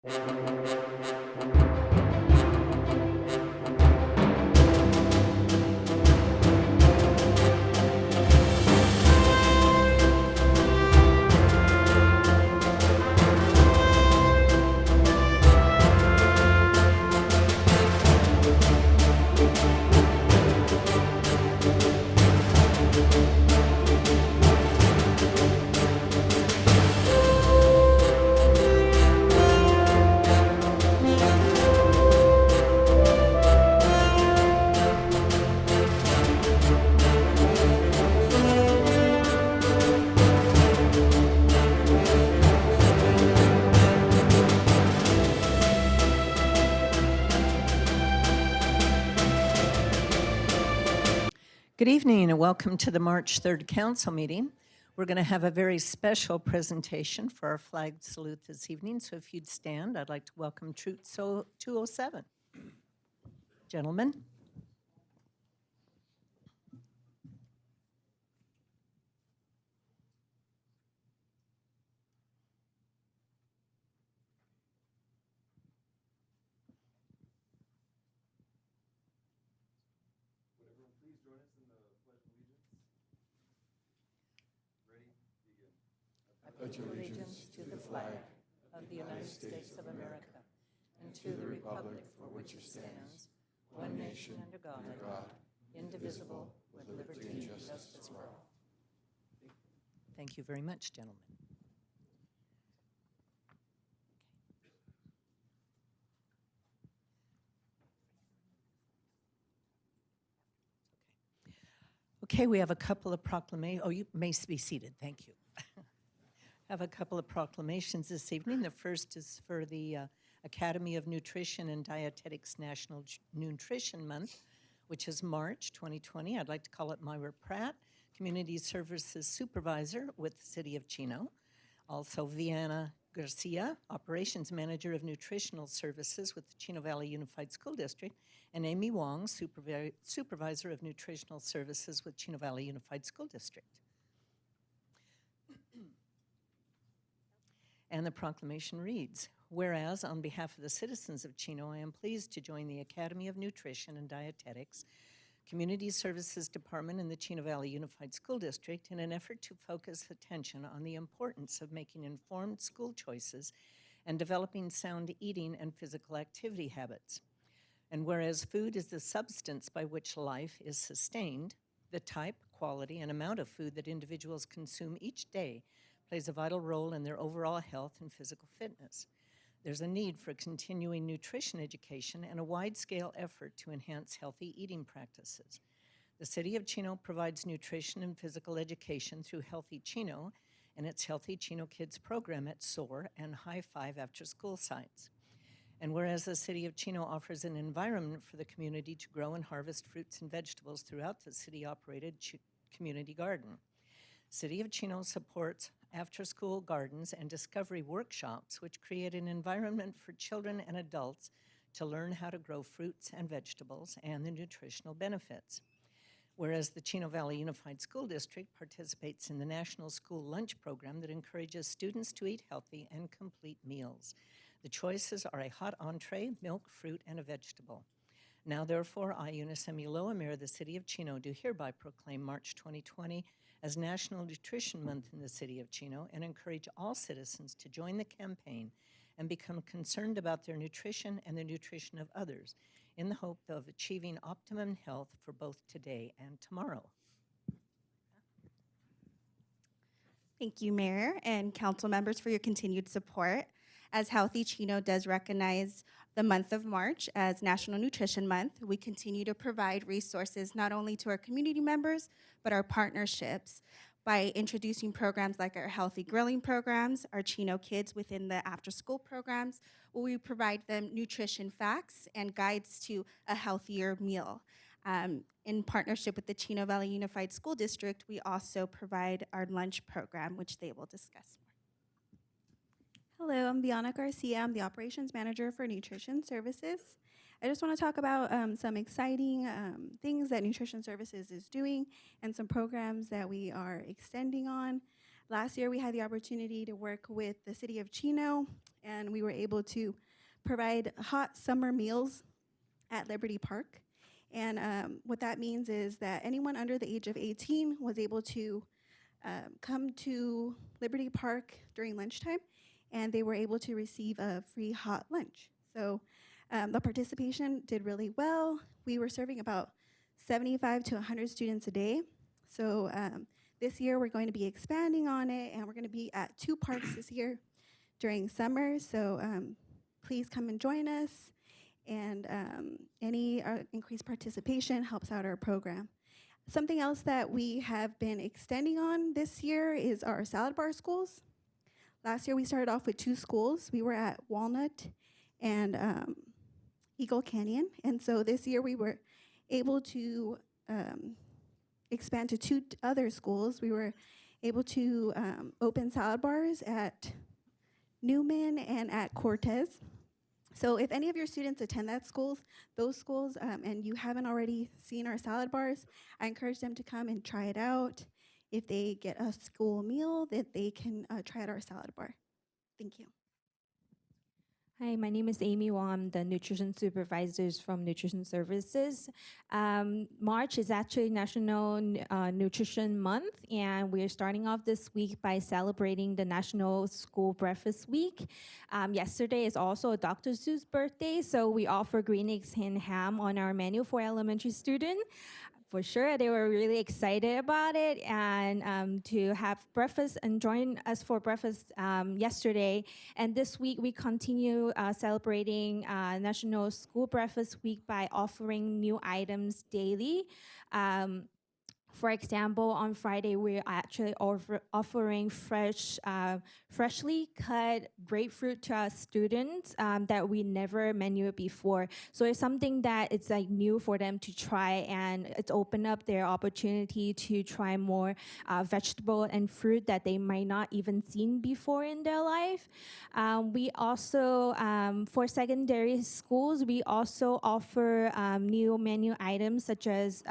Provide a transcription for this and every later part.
Good evening and welcome to the March 3rd Council meeting. We're going to have a very special presentation for our flag salute this evening. So if you'd stand, I'd like to welcome Troop 207. Gentlemen. Pledge allegiance to the flag of the United States of America and to the republic for which it stands, one nation under God, indivisible, with liberty and justice for all. Thank you very much, gentlemen. Okay, we have a couple of proclamations. Oh, you may be seated. Thank you. Have a couple of proclamations this evening. The first is for the Academy of Nutrition and Dietetics National Nutrition Month, which is March 2020. I'd like to call it Myra Pratt, Community Services Supervisor with the City of Chino. Also, Viana Garcia, Operations Manager of Nutritional Services with the Chino Valley Unified School District, and Amy Wong, Supervisor of Nutritional Services with Chino Valley Unified School District. And the proclamation reads, whereas on behalf of the citizens of Chino, I am pleased to join the Academy of Nutrition and Dietetics Community Services Department in the Chino Valley Unified School District in an effort to focus attention on the importance of making informed school choices and developing sound eating and physical activity habits. And whereas food is the substance by which life is sustained, the type, quality, and amount of food that individuals consume each day plays a vital role in their overall health and physical fitness. There's a need for continuing nutrition education and a wide-scale effort to enhance healthy eating practices. The City of Chino provides nutrition and physical education through Healthy Chino and its Healthy Chino Kids program at SOAR and High Five after-school sites. And whereas the City of Chino offers an environment for the community to grow and harvest fruits and vegetables throughout the city-operated community garden. City of Chino supports after-school gardens and discovery workshops, which create an environment for children and adults to learn how to grow fruits and vegetables and the nutritional benefits. Whereas the Chino Valley Unified School District participates in the National School Lunch Program that encourages students to eat healthy and complete meals. The choices are a hot entree, milk, fruit, and a vegetable. Now, therefore, I, Eunice Emuloa, Mayor of the City of Chino, do hereby proclaim March 2020 as National Nutrition Month in the City of Chino and encourage all citizens to join the campaign and become concerned about their nutrition and the nutrition of others in the hope of achieving optimum health for both today and tomorrow. Thank you, Mayor and council members, for your continued support. As Healthy Chino does recognize the month of March as National Nutrition Month, we continue to provide resources not only to our community members, but our partnerships by introducing programs like our Healthy Grilling programs, our Chino Kids within the after-school programs, where we provide them nutrition facts and guides to a healthier meal. In partnership with the Chino Valley Unified School District, we also provide our lunch program, which they will discuss more. Hello, I'm Viana Garcia. I'm the Operations Manager for Nutrition Services. I just want to talk about some exciting things that Nutrition Services is doing and some programs that we are extending on. Last year, we had the opportunity to work with the City of Chino, and we were able to provide hot summer meals at Liberty Park. And what that means is that anyone under the age of 18 was able to come to Liberty Park during lunchtime, and they were able to receive a free hot lunch. So the participation did really well. We were serving about 75 to 100 students a day. So this year we're going to be expanding on it, and we're going to be at 2 parks this year during summer. So please come and join us. And any increased participation helps out our program. Something else that we have been extending on this year is our salad bar schools. Last year we started off with 2 schools. We were at Walnut and Eagle Canyon. And so this year we were able to expand to 2 other schools. We were able to open salad bars at Newman and at Cortez. So if any of your students attend those schools, and you haven't already seen our salad bars, I encourage them to come and try it out. If they get a school meal, that they can try out our salad bar. Thank you. Hi, my name is Amy Wong. I'm the nutrition supervisors from Nutrition Services. March is actually National Nutrition Month, and we're starting off this week by celebrating the National School Breakfast Week. Yesterday is also Dr. Seuss' birthday, so we offer green eggs and ham on our menu for elementary students. For sure, they were really excited about it, and to have breakfast and join us for breakfast yesterday. And this week, we continue celebrating National School Breakfast Week by offering new items daily. For example, on Friday, we're actually offering freshly cut grapefruit to our students that we never menued before. So it's something that it's like new for them to try, and it's opened up their opportunity to try more vegetable and fruit that they might not even seen before in their life. We also, for secondary schools, we also offer new menu items such as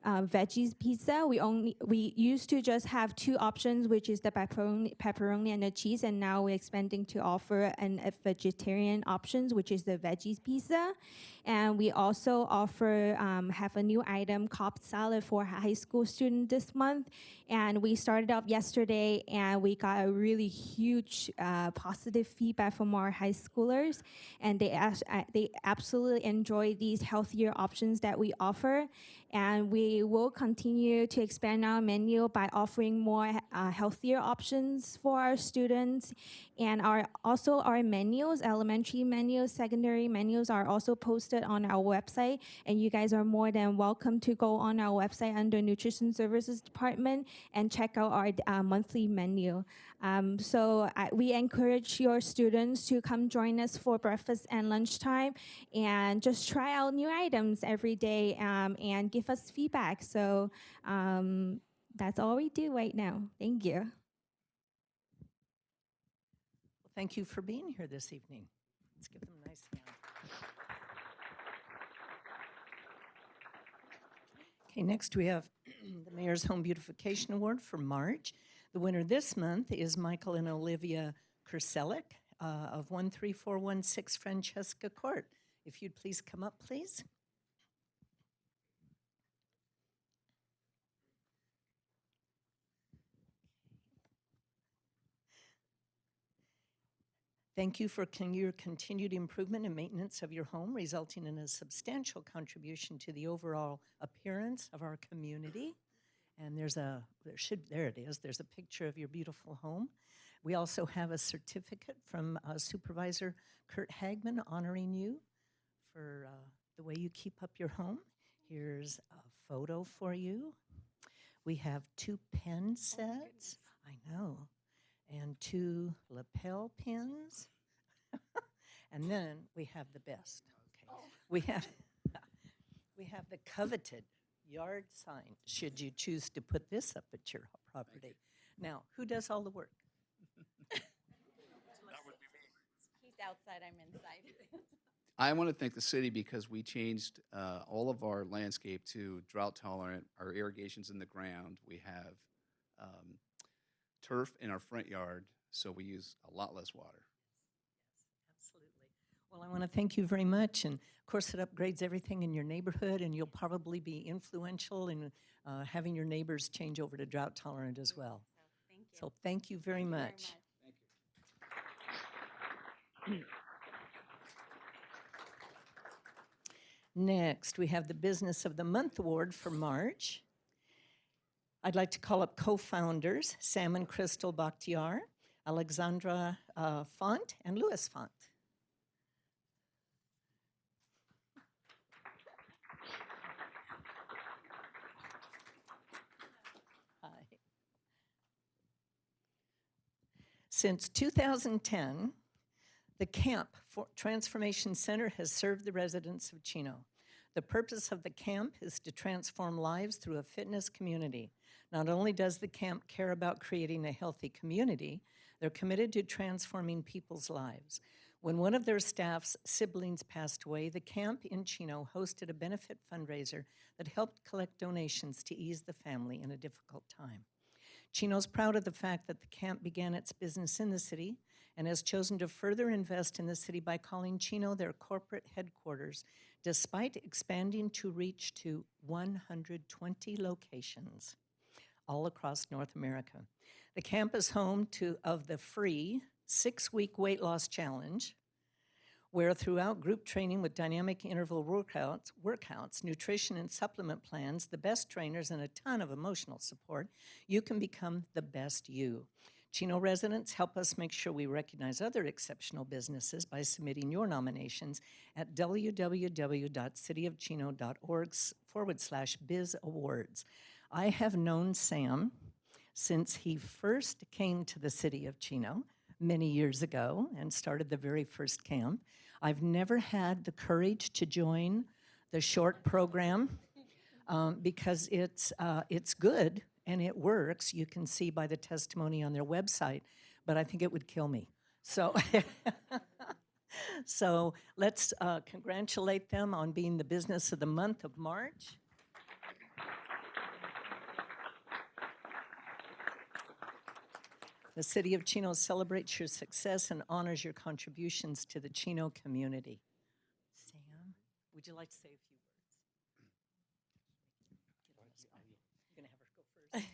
veggies pizza. We used to just have 2 options, which is the pepperoni and the cheese, and now we're expanding to offer a vegetarian options, which is the veggies pizza. And we also offer have a new item, Cobb salad for high school students this month. And we started off yesterday, and we got a really huge positive feedback from our high schoolers, and they absolutely enjoy these healthier options that we offer. And we will continue to expand our menu by offering more healthier options for our students. And also our menus, elementary menus, secondary menus are also posted on our website. And you guys are more than welcome to go on our website under Nutrition Services Department and check out our monthly menu. So we encourage your students to come join us for breakfast and lunchtime, and just try out new items every day and give us feedback. So that's all we do right now. Thank you. Well, thank you for being here this evening. Let's give them a nice hand. Okay, next we have the Mayor's Home Beautification Award for March. The winner this month is Michael and Olivia Kerselik of 13416 Francesca Court. If you'd please come up, please. Thank you for your continued improvement and maintenance of your home, resulting in a substantial contribution to the overall appearance of our community. And there it is. There's a picture of your beautiful home. We also have a certificate from Supervisor Kurt Hagman honoring you for the way you keep up your home. Here's a photo for you. We have 2 pen sets. I know. And 2 lapel pins. And then we have the best. Okay. We have the coveted yard sign, should you choose to put this up at your property. Now, who does all the work? That would be me. He's outside, I'm inside. I want to thank the city because we changed all of our landscape to drought tolerant. Our irrigation's in the ground. We have turf in our front yard, so we use a lot less water. Absolutely. Well, I want to thank you very much. And of course, it upgrades everything in your neighborhood, and you'll probably be influential in having your neighbors change over to drought tolerant as well. So thank you very much. Next, we have the Business of the Month Award for March. I'd like to call up co-founders Sam and Crystal Bakhtiar, Alexandra Font, and Louis Font. Hi. Since 2010, the Camp Transformation Center has served the residents of Chino. The purpose of the camp is to transform lives through a fitness community. Not only does the camp care about creating a healthy community, they're committed to transforming people's lives. When one of their staff's siblings passed away, the camp in Chino hosted a benefit fundraiser that helped collect donations to ease the family in a difficult time. Chino's proud of the fact that the camp began its business in the city and has chosen to further invest in the city by calling Chino their corporate headquarters, despite expanding to reach to 120 locations all across North America. The camp is home of the free 6-week weight loss challenge, where throughout group training with dynamic interval workouts, nutrition and supplement plans, the best trainers, and a ton of emotional support, you can become the best you. Chino residents help us make sure we recognize other exceptional businesses by submitting your nominations at www.cityofchino.org/biz awards. I have known Sam since he first came to the city of Chino many years ago and started the very first camp. I've never had the courage to join the short program because it's good and it works. You can see by the testimony on their website, but I think it would kill me. So, so let's congratulate them on being the business of the month of March. The City of Chino celebrates your success and honors your contributions to the Chino community. Sam, would you like to say a few words? You're going to have her go first.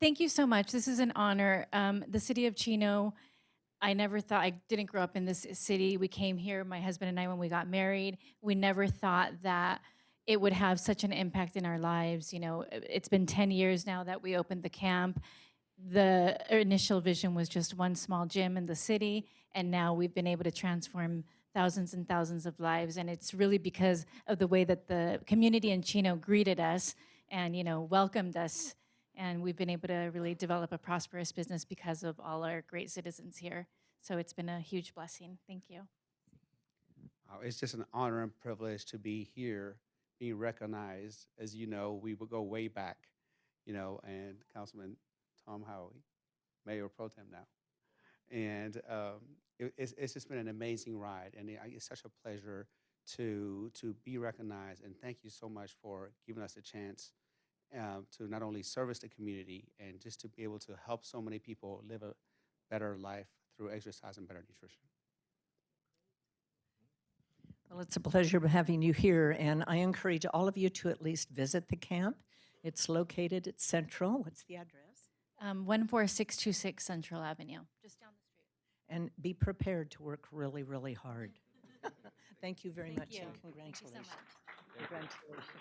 Thank you so much. This is an honor. The City of Chino, I didn't grow up in this city. We came here, my husband and I, when we got married. We never thought that it would have such an impact in our lives. You know, it's been 10 years now that we opened the camp. The initial vision was just one small gym in the city, and now we've been able to transform thousands and thousands of lives. And it's really because of the way that the community in Chino greeted us and, you know, welcomed us. And we've been able to really develop a prosperous business because of all our great citizens here. So it's been a huge blessing. Thank you. It's just an honor and privilege to be here, being recognized. As you know, we would go way back, you know, and Councilman Tom Howey, Mayor Pro Tem now. And it's just been an amazing ride, and it's such a pleasure to be recognized. And thank you so much for giving us a chance to not only service the community and just to be able to help so many people live a better life through exercise and better nutrition. Well, it's a pleasure having you here, and I encourage all of you to at least visit the camp. It's located at Central. What's the address? 14626 Central Avenue, just down the street. And be prepared to work really, really hard. Thank you very much, you. and Thank you congratulations. so much. Congratulations.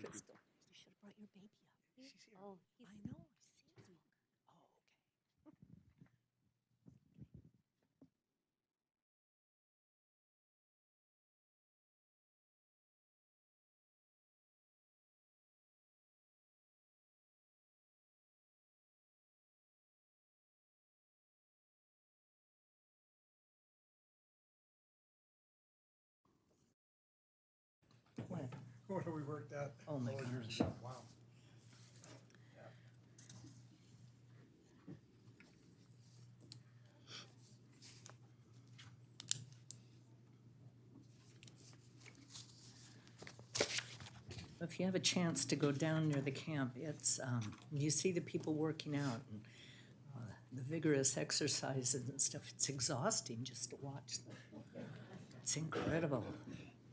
Crystal, you should have brought your baby up. She's here. Oh, I know. Oh, okay. What have we worked out? Oh, my all those years gosh. ago? Wow. If you have a chance to go down near the camp, it's, you see the people working out and the vigorous exercises and stuff. It's exhausting just to watch them. It's incredible.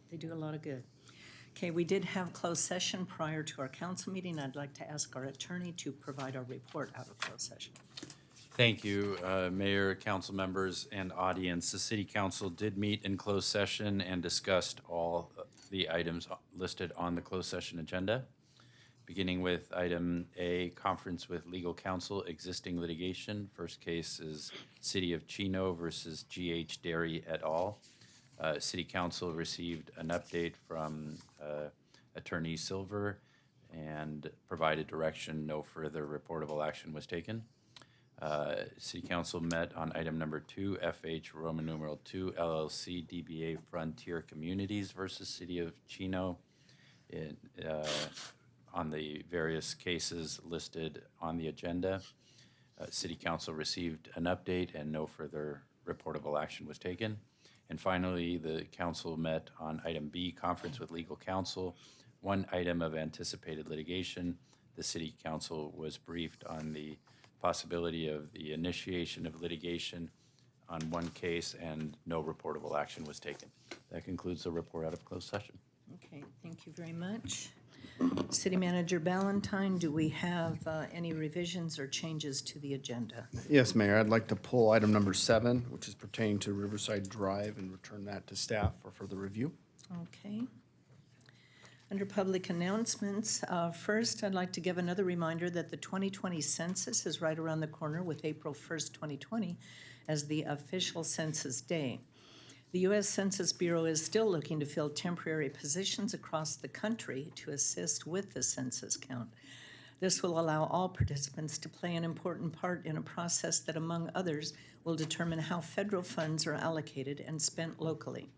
They do a lot of good. Okay, we did have closed session prior to our council meeting. I'd like to ask our attorney to provide our report out of closed session. Thank you, Mayor, council members, and audience. The City Council did meet in closed session and discussed all the items listed on the closed session agenda, beginning with item A, conference with legal counsel, existing litigation. First case is City of Chino versus GH Dairy et al. City Council received an update from Attorney Silver and provided direction no further reportable action was taken. City Council met on item number 2, FH Roman numeral 2, LLC DBA Frontier Communities versus City of Chino on the various cases listed on the agenda. City Council received an update and no further reportable action was taken. And finally, the council met on item B, conference with legal counsel, one item of anticipated litigation. The City Council was briefed on the possibility of the initiation of litigation on one case, and no reportable action was taken. That concludes the report out of closed session. Okay, thank you very much. City Manager Ballantyne, do we have any revisions or changes to the agenda? Yes, Mayor, I'd like to pull item number 7, which is pertaining to Riverside Drive, and return that to staff for further review. Okay. Under public announcements, first, I'd like to give another reminder that the 2020 census is right around the corner, with April 1st, 2020 as the official census day. The U.S. Census Bureau is still looking to fill temporary positions across the country to assist with the census count. This will allow all participants to play an important part in a process that, among others, will determine how federal funds are allocated and spent locally.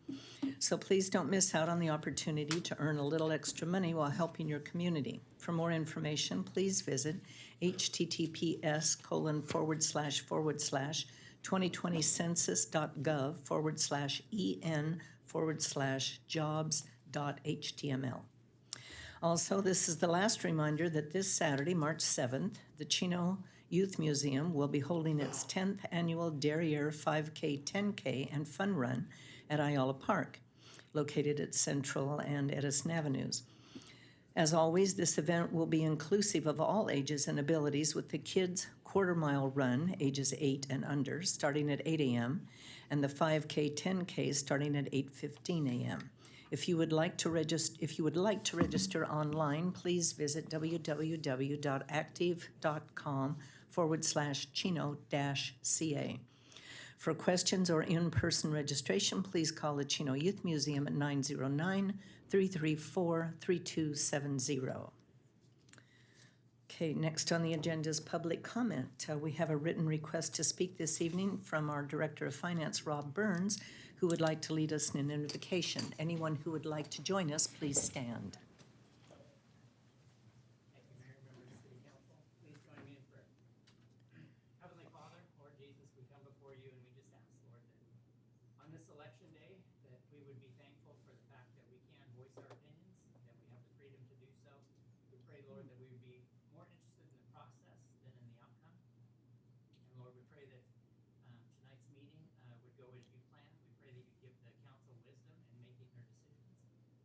So please don't miss out on the opportunity to earn a little extra money while helping your community. For more information, please visit https://2020census.gov/en/jobs.html. Also, this is the last reminder that this Saturday, March 7th, the Chino Youth Museum will be holding its 10th annual Derriere 5K, 10K, and Fun Run at Ayala Park, located at Central and Edison Avenues. As always, this event will be inclusive of all ages and abilities, with the kids' quarter-mile run, ages 8 and under, starting at 8 a.m., and the 5K, 10K starting at 8:15 a.m. If you would like to register online, please visit www.active.com/Chino-CA. For questions or in-person registration, please call the Chino Youth Museum at 909-334-3270. Okay, next on the agenda is public comment. We have a written request to speak this evening from our Director of Finance, Rob Burns, who would like to lead us in an invocation. Anyone who would like to join us, please stand. Thank you, Mayor, members of the City Council. Please join me in prayer. Heavenly Father, Lord Jesus, we come before you and we just ask, Lord, that on this election day, that we would be thankful for the fact that we can voice our opinions, that we have the freedom to do so. We pray, Lord, that we would be more interested in the process than in the outcome. And Lord, we pray that tonight's meeting would go as you planned. We pray that you give the council wisdom in making their decisions.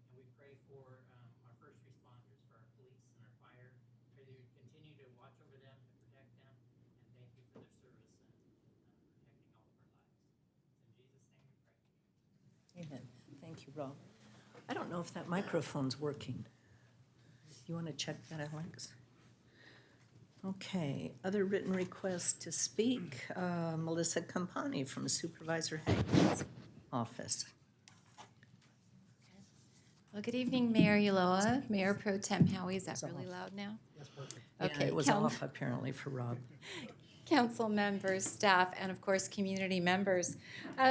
And we pray for our first responders, for our police and our fire. Pray that you would continue to watch over them, to protect them, and thank you for their service and protecting all of our lives. It's in Jesus' name we pray. Amen. Thank you, Rob. I don't know if that microphone's working. You want to check that, Alex? Okay, other written requests to speak. Melissa Campani from Supervisor Hagan's office. Well, good evening, Mayor Ulloa, Mayor Pro Tem Howie. Is that really loud now? That's perfect. Yeah, Okay, it was off apparently for Rob. Council members, staff, and of course, community members.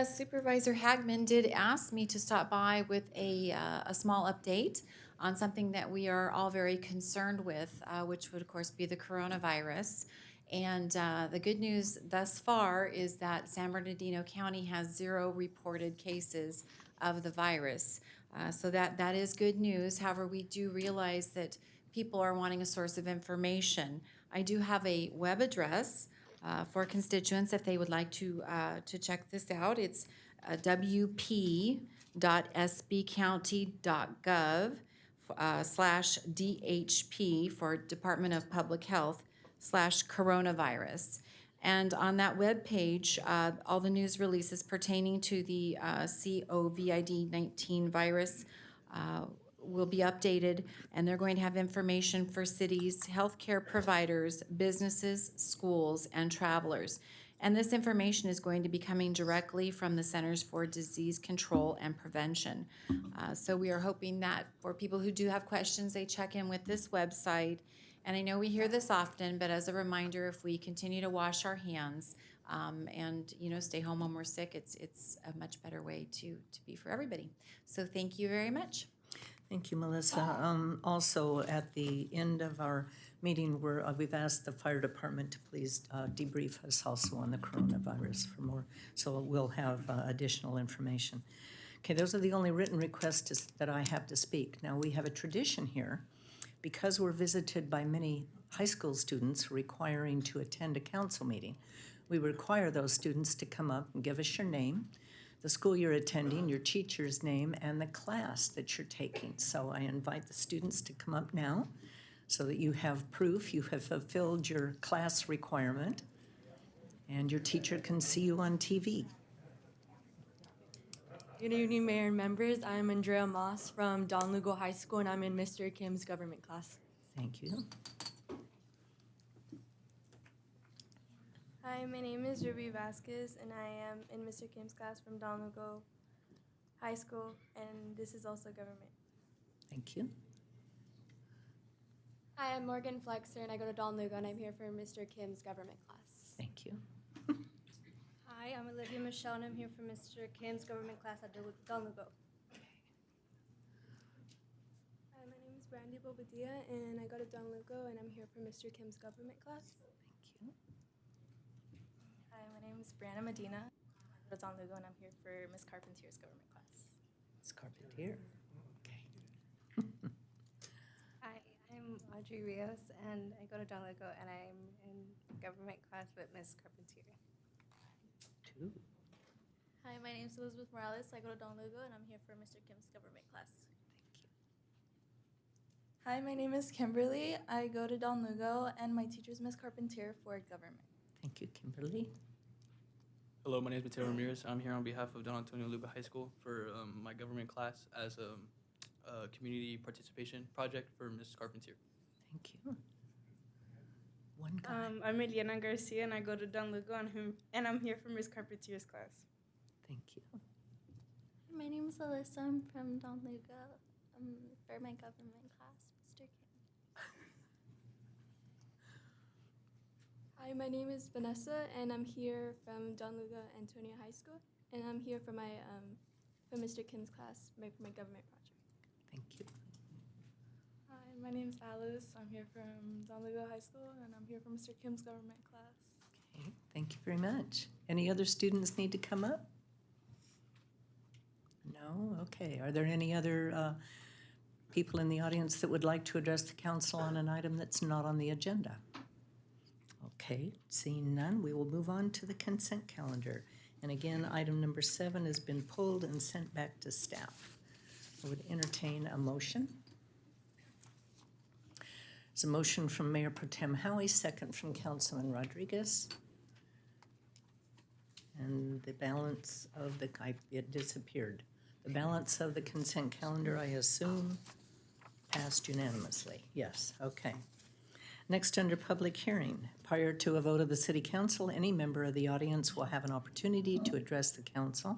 Supervisor Hagman did ask me to stop by with a small update on something that we are all very concerned with, which would, of course, be the coronavirus. And the good news thus far is that San Bernardino County has 0 reported cases of the virus. So that is good news. However, we do realize that people are wanting a source of information. I do have a web address for constituents if they would like to check this out. It's wp.sbcounty.gov /DHP for Department of Public Health /coronavirus. And on that webpage, all the news releases pertaining to the COVID-19 virus will be updated, and they're going to have information for cities, healthcare providers, businesses, schools, and travelers. And this information is going to be coming directly from the Centers for Disease Control and Prevention. So we are hoping that for people who do have questions, they check in with this website. And I know we hear this often, but as a reminder, if we continue to wash our hands and stay home when we're sick, it's a much better way to be for everybody. So thank you very much. Thank you, Melissa. Also, at the end of our meeting, we've asked the fire department to please debrief us also on the coronavirus for more, so we'll have additional information. Okay, those are the only written requests that I have to speak. Now, we have a tradition here, because we're visited by many high school students requiring to attend a council meeting. We require those students to come up and give us your name, the school you're attending, your teacher's name, and the class that you're taking. So I invite the students to come up now so that you have proof you have fulfilled your class requirement and your teacher can see you on TV. Good evening, Mayor and members. I'm Andrea Moss from Don Lugo High School, and I'm in Mr. Kim's government class. Thank you. Hi, my name is Ruby Vasquez, and I am in Mr. Kim's class from Don Lugo High School, and this is also government. Thank you. Hi, I'm Morgan Flexer, and I go to Don Lugo, and I'm here for Mr. Kim's government class. Thank you. Hi, I'm Olivia Michelle, and I'm here for Mr. Kim's government class at Don Lugo. Hi, my name is Brandy Bobadilla, and I go to Don Lugo, and I'm here for Mr. Kim's government class. Thank you. Hi, my name is Brianna Medina. I go to Don Lugo, and I'm here for Miss Carpentier's government class. Ms. Carpentier. Okay. Hi, I'm Audrey Rios, and I go to Don Lugo, and I'm in government class with Miss Carpentier. Two. Hi, my name is Elizabeth Morales. I go to Don Lugo, and I'm here for Mr. Kim's government class. Hi, my name is Kimberly. I go to Don Lugo, and my teacher is Miss Carpentier for government. Thank you, Kimberly. Hello, my name is Mateo Ramirez. I'm here on behalf of Don Antonio Luba High School for my government class as a community participation project for Ms. Carpentier. Thank you. One guy. I'm Eliana Garcia, and I go to Don Lugo, and I'm here for Ms. Carpentier's class. Thank you. My name is Alyssa. I'm from Don Lugo for my government class, Mr. Kim. Hi, my name is Vanessa, and I'm here from Don Lugo Antonia High School, and I'm here for my for Mr. Kim's class for my government project. Thank you. Hi, my name is Alice. I'm here from Don Lugo High School, and I'm here for Mr. Kim's government class. Okay, thank you very much. Any other students need to come up? No? Okay. Are there any other people in the audience that would like to address the council on an item that's not on the agenda? Okay, seeing none, we will move on to the consent calendar. And again, item number 7 has been pulled and sent back to staff. I would entertain a motion. It's a motion from Mayor Pro Tem Howie, second from Councilman Rodriguez. And the balance of it disappeared. The balance of the consent calendar, I assume, passed unanimously. Yes, okay. Next, under public hearing, prior to a vote of the City Council, any member of the audience will have an opportunity to address the council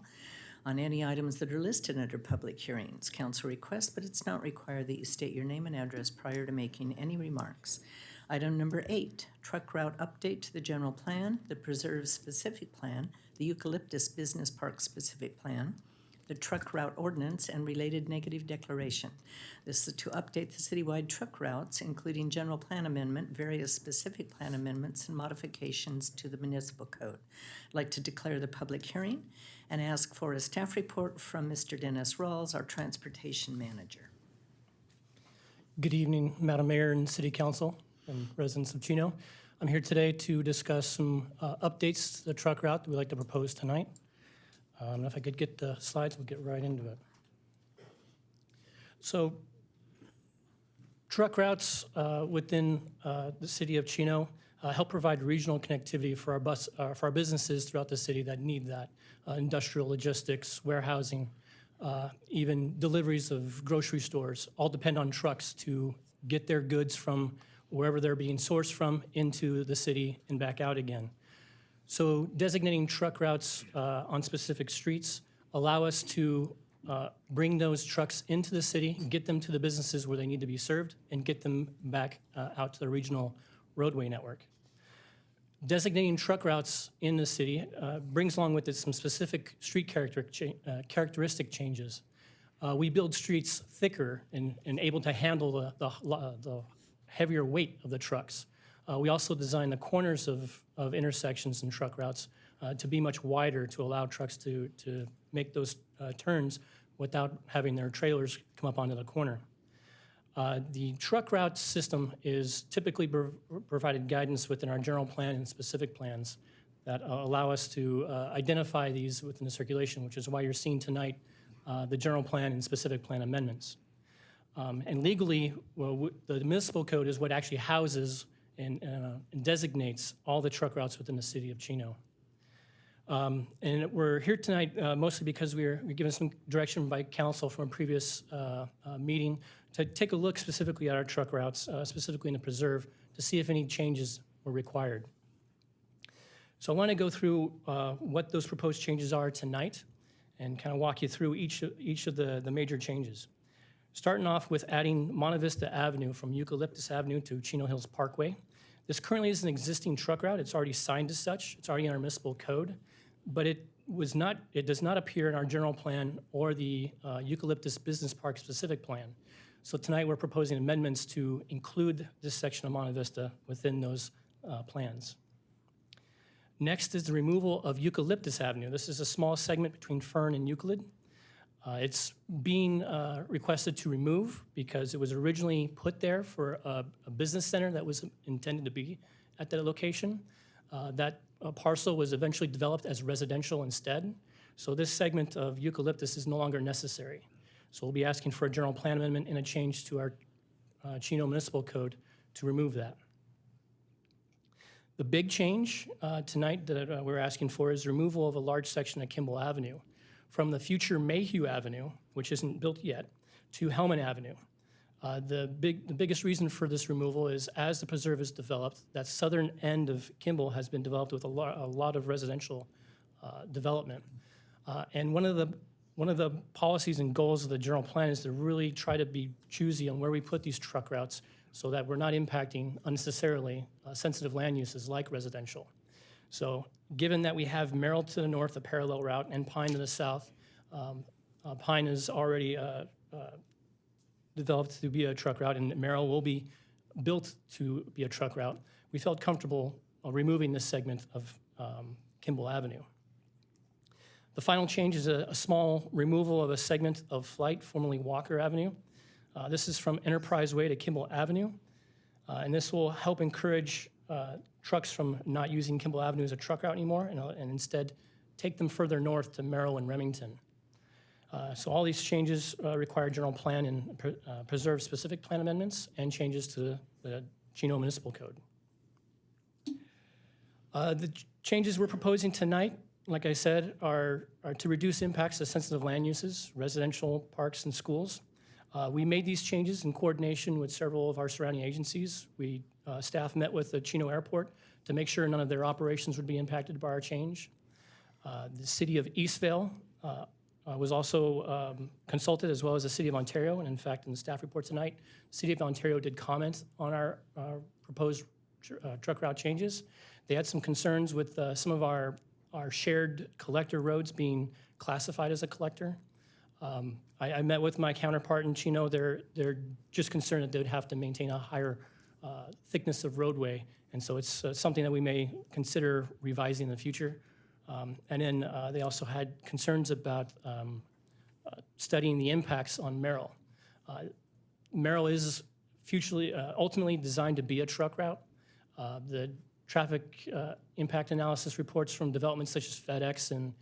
on any items that are listed under public hearings. Council requests, but it's not required that you state your name and address prior to making any remarks. Item number 8, truck route update to the general plan, the preserve specific plan, the eucalyptus business park specific plan, the truck route ordinance and related negative declaration. This is to update the citywide truck routes, including general plan amendment, various specific plan amendments, and modifications to the municipal code. I'd like to declare the public hearing and ask for a staff report from Mr. Dennis Rawls, our transportation manager. Good evening, Madam Mayor and City Council and residents of Chino. I'm here today to discuss some updates to the truck route that we'd like to propose tonight. If I could get the slides, we'll get right into it. So, truck routes within the City of Chino help provide regional connectivity for our businesses throughout the city that need that. Industrial logistics, warehousing, even deliveries of grocery stores all depend on trucks to get their goods from wherever they're being sourced from into the city and back out again. So designating truck routes on specific streets allow us to bring those trucks into the city, get them to the businesses where they need to be served, and get them back out to the regional roadway network. Designating truck routes in the city brings along with it some specific street characteristic changes. We build streets thicker and able to handle the heavier weight of the trucks. We also design the corners of intersections and truck routes to be much wider to allow trucks to make those turns without having their trailers come up onto the corner. The truck route system is typically provided guidance within our general plan and specific plans that allow us to identify these within the circulation, which is why you're seeing tonight the general plan and specific plan amendments. And legally, the municipal code is what actually houses and designates all the truck routes within the City of Chino. And we're here tonight mostly because we're given some direction by council from a previous meeting to take a look specifically at our truck routes, specifically in the preserve, to see if any changes were required. So I want to go through what those proposed changes are tonight and kind of walk you through each of the major changes. Starting off with adding Monte Vista Avenue from Eucalyptus Avenue to Chino Hills Parkway. This currently is an existing truck route. It's already signed as such. It's already in our municipal code, but it does not appear in our general plan or the Eucalyptus Business Park specific plan. So tonight we're proposing amendments to include this section of Monte Vista within those plans. Next is the removal of Eucalyptus Avenue. This is a small segment between Fern and Euclid. It's being requested to remove because it was originally put there for a business center that was intended to be at that location. That parcel was eventually developed as residential instead. So this segment of Eucalyptus is no longer necessary. So we'll be asking for a general plan amendment and a change to our Chino Municipal Code to remove that. The big change tonight that we're asking for is removal of a large section of Kimball Avenue from the future Mayhew Avenue, which isn't built yet, to Hellman Avenue. The biggest reason for this removal is as the preserve is developed, that southern end of Kimball has been developed with a lot of residential development. And one of the policies and goals of the general plan is to really try to be choosy on where we put these truck routes so that we're not impacting unnecessarily sensitive land uses like residential. So given that we have Merrill to the north, a parallel route, and Pine to the south, Pine is already developed to be a truck route, and Merrill will be built to be a truck route. We felt comfortable removing this segment of Kimball Avenue. The final change is a small removal of a segment of Flight, formerly Walker Avenue. This is from Enterprise Way to Kimball Avenue, and this will help encourage trucks from not using Kimball Avenue as a truck route anymore and instead take them further north to Merrill and Remington. So all these changes require general plan and preserve specific plan amendments and changes to the Chino Municipal Code. The changes we're proposing tonight, like I said, are to reduce impacts to sensitive land uses, residential, parks, and schools. We made these changes in coordination with several of our surrounding agencies. Staff met with the Chino Airport to make sure none of their operations would be impacted by our change. The City of Eastvale was also consulted, as well as the City of Ontario, and in fact, in the staff report tonight, the City of Ontario did comment on our proposed truck route changes. They had some concerns with some of our shared collector roads being classified as a collector. I met with my counterpart in Chino. They're just concerned that they would have to maintain a higher thickness of roadway, and so it's something that we may consider revising in the future. And then they also had concerns about studying the impacts on Merrill. Merrill is ultimately designed to be a truck route. The traffic impact analysis reports from developments such as FedEx and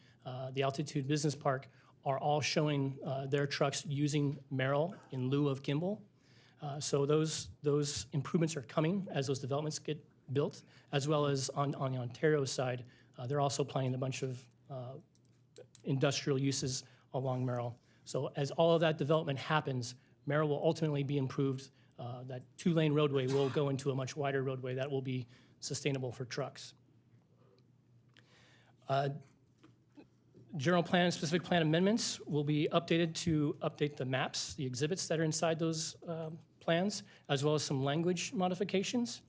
the Altitude Business Park are all showing their trucks using Merrill in lieu of Kimball. So those improvements are coming as those developments get built, as well as on the Ontario side, they're also planning a bunch of industrial uses along Merrill. So as all of that development happens, Merrill will ultimately be improved. That two-lane roadway will go into a much wider roadway that will be sustainable for trucks. General plan and specific plan amendments will be updated to update the maps, the exhibits that are inside those plans, as well as some language modifications.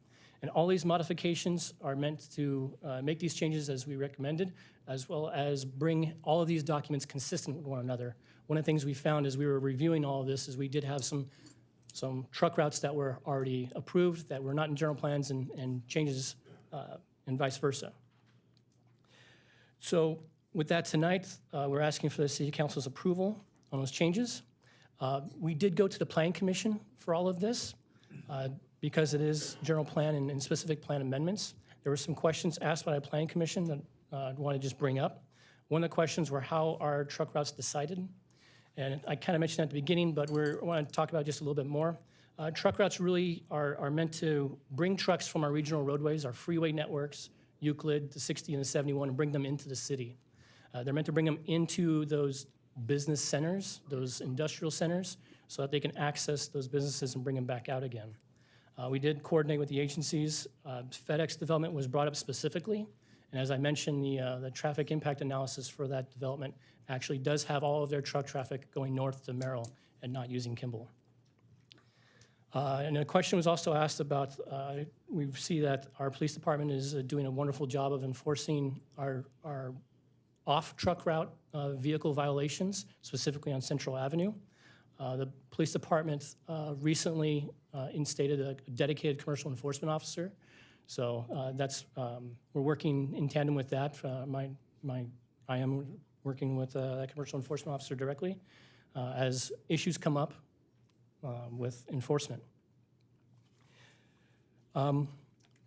And all these modifications are meant to make these changes as we recommended, as well as bring all of these documents consistent with one another. One of the things we found as we were reviewing all of this is we did have some truck routes that were already approved that were not in general plans and changes and vice versa. So with that tonight, we're asking for the City Council's approval on those changes. We did go to the Planning Commission for all of this because it is general plan and specific plan amendments. There were some questions asked by the Planning Commission that I want to just bring up. One of the questions were how are truck routes decided? And I kind of mentioned at the beginning, but I want to talk about it just a little bit more. Truck routes really are meant to bring trucks from our regional roadways, our freeway networks, Euclid, the 60 and the 71, and bring them into the city. They're meant to bring them into those business centers, those industrial centers, so that they can access those businesses and bring them back out again. We did coordinate with the agencies. FedEx development was brought up specifically, and as I mentioned, the traffic impact analysis for that development actually does have all of their truck traffic going north to Merrill and not using Kimball. And a question was also asked about, we see that our police department is doing a wonderful job of enforcing our off-truck route vehicle violations, specifically on Central Avenue. The police department recently instated a dedicated commercial enforcement officer. So we're working in tandem with that. I am working with that commercial enforcement officer directly as issues come up with enforcement.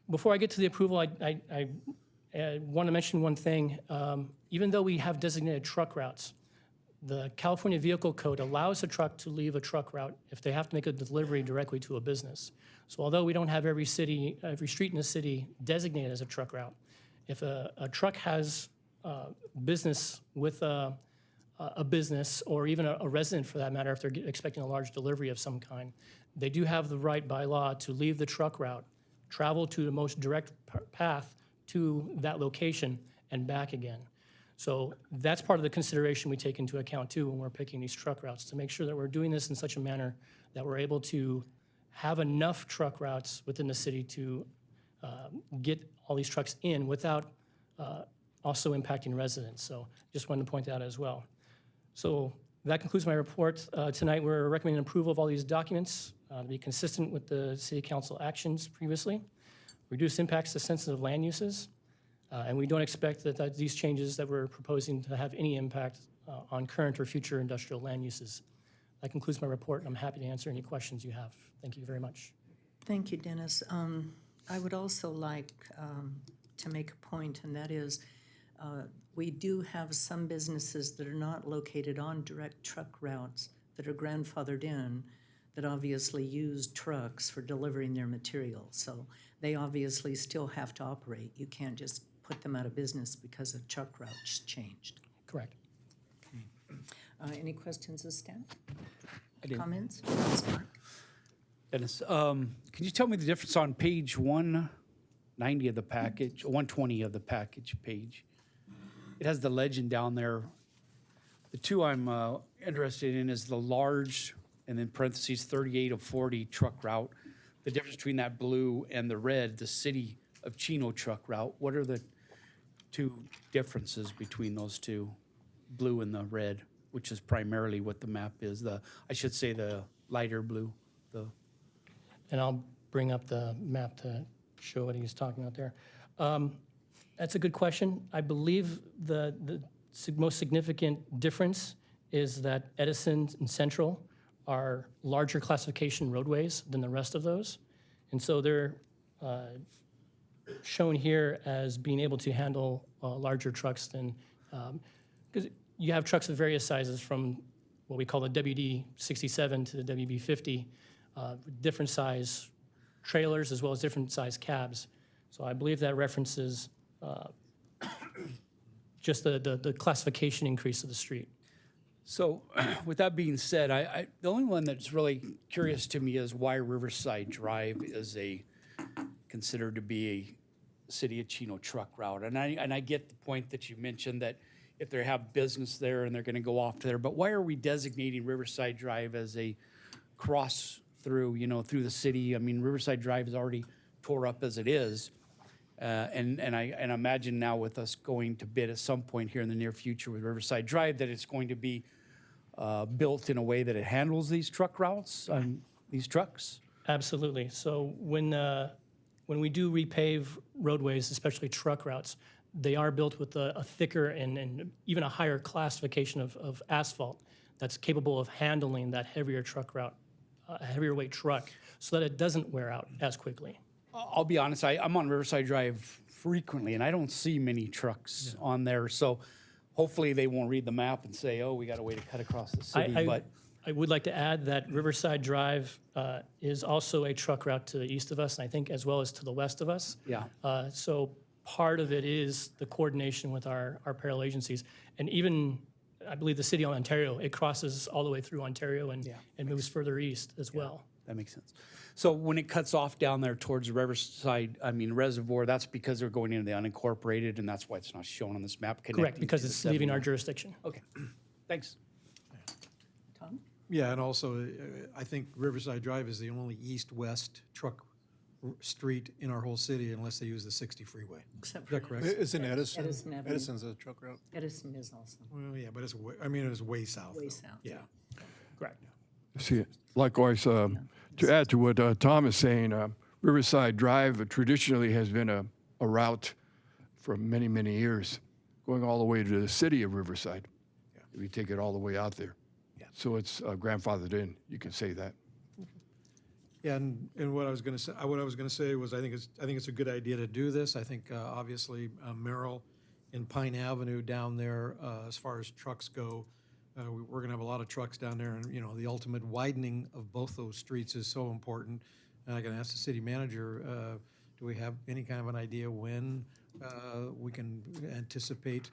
Before I get to the approval, I want to mention one thing. Even though we have designated truck routes, the California Vehicle Code allows a truck to leave a truck route if they have to make a delivery directly to a business. So although we don't have every street in the city designated as a truck route, if a truck has business with a business or even a resident for that matter, if they're expecting a large delivery of some kind, they do have the right by law to leave the truck route, travel to the most direct path to that location and back again. So that's part of the consideration we take into account too when we're picking these truck routes, to make sure that we're doing this in such a manner that we're able to have enough truck routes within the city to get all these trucks in without also impacting residents. So just wanted to point that out as well. So that concludes my report. Tonight we're recommending approval of all these documents to be consistent with the City Council actions previously, reduce impacts to sensitive land uses, and we don't expect that these changes that we're proposing to have any impact on current or future industrial land uses. That concludes my report, and I'm happy to answer any questions you have. Thank you very much. Thank you, Dennis. I would also like to make a point, and that is we do have some businesses that are not located on direct truck routes that are grandfathered in that obviously use trucks for delivering their materials. So they obviously still have to operate. You can't just put them out of business because a truck route's changed. Correct. Okay. Any questions of staff? Comments? Mark? Dennis, can you tell me the difference on page 190 of the package, 120 of the package page? It has the legend down there. The two I'm interested in is the large, and then parentheses 38 of 40 truck route. The difference between that blue and the red, the City of Chino truck route. What are the two differences between those two, blue and the red? which is primarily what the map is. I should say the lighter blue. And I'll bring up the map to show what he's talking about there. That's a good question. I believe the most significant difference is that Edison and Central are larger classification roadways than the rest of those. And so they're shown here as being able to handle larger trucks than, because you have trucks of various sizes from what we call the WD-67 to the WB-50, different size trailers as well as different size cabs. So I believe that references just the classification increase of the street. So with that being said, the only one that's really curious to me is why Riverside Drive is considered to be a City of Chino truck route. And I get the point that you mentioned that if they have business there and they're going to go off to there, but why are we designating Riverside Drive as a cross through, through the city? I mean, Riverside Drive is already tore up as it is. And I imagine now with us going to bid at some point here in the near future with Riverside Drive that it's going to be built in a way that it handles these truck routes, these trucks? Absolutely. So when we do repave roadways, especially truck routes, they are built with a thicker and even a higher classification of asphalt that's capable of handling that heavier truck route, a heavier weight truck, so that it doesn't wear out as quickly. I'll be honest, I'm on Riverside Drive frequently, and I don't see many trucks on there. So hopefully they won't read the map and say, oh, we got a way to cut across the city. I would like to add that Riverside Drive is also a truck route to the east of us, and I think as well as to the west of us. Yeah. So part of it is the coordination with our parallel agencies. And even, I believe the city of Ontario, it crosses all the way through Ontario and moves further east as well. That makes sense. So when it cuts off down there towards the Riverside, Reservoir, that's because they're going into the unincorporated, and that's why it's not shown on this map. Correct, because it's leaving our jurisdiction. Okay, thanks. Tom? Yeah, and also, I think Riverside Drive is the only east-west truck street in our whole city unless they use the 60 freeway. Except Is that for correct? It's in Edison. Edison Avenue. Edison's a truck route. Edison is also. Well, yeah, but it's way, it's way south. Way though. south. Yeah. Correct. See, likewise, to add to what Tom is saying, Riverside Drive traditionally has been a route for many, many years, going all the way to the city of Riverside. We take it all the way out there. So it's grandfathered in. You can say that. Yeah, and what I was going to say was I think it's a good idea to do this. I think obviously Merrill and Pine Avenue down there, as far as trucks go, we're going to have a lot of trucks down there, and the ultimate widening of both those streets is so important. And I can ask the city manager, do we have any kind of an idea when we can anticipate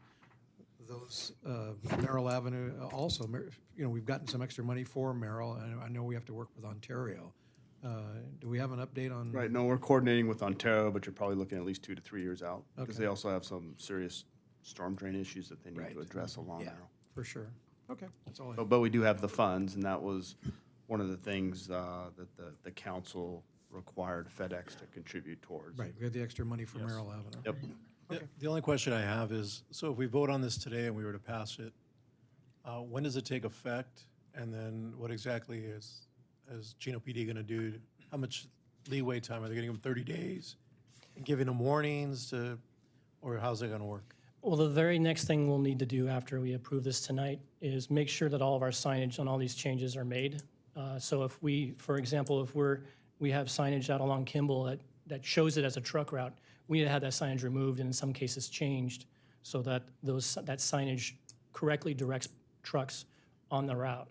those Merrill Avenue? Also, we've gotten some extra money for Merrill, and I know we have to work with Ontario. Do we have an update on? Right, no, we're coordinating with Ontario, but you're probably looking at least 2 to 3 years out. Because Okay. they also have some serious storm drain issues that they need to address along Yeah, there. for sure. Okay, that's all I have. But we do have the funds, and that was one of the things that the council required FedEx to contribute towards. Right, we had the extra money for Merrill Avenue. Yep. The only question I have is, so if we vote on this today and we were to pass it, when does it take effect? And then what exactly is Chino PD going to do? How much leeway time? Are they giving them 30 days? And giving them warnings or how's it going to work? Well, the very next thing we'll need to do after we approve this tonight is make sure that all of our signage on all these changes are made. So if we, for example, if we have signage out along Kimball that shows it as a truck route, we need to have that signage removed and in some cases changed so that that signage correctly directs trucks on the route.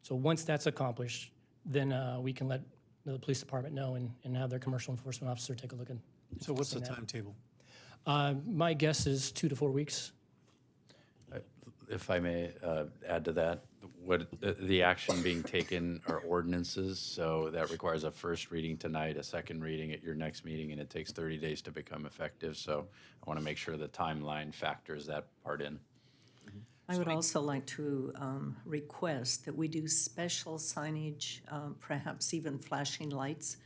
So once that's accomplished, then we can let the police department know and have their commercial enforcement officer take a look at. So what's the that. timetable? My guess is 2 to 4 weeks. If I may add to that, what the action being taken are ordinances, so that requires a first reading tonight, a second reading at your next meeting, and it takes 30 days to become effective. So I want to make sure the timeline factors that part in. I would also like to request that we do special signage, perhaps even flashing lights,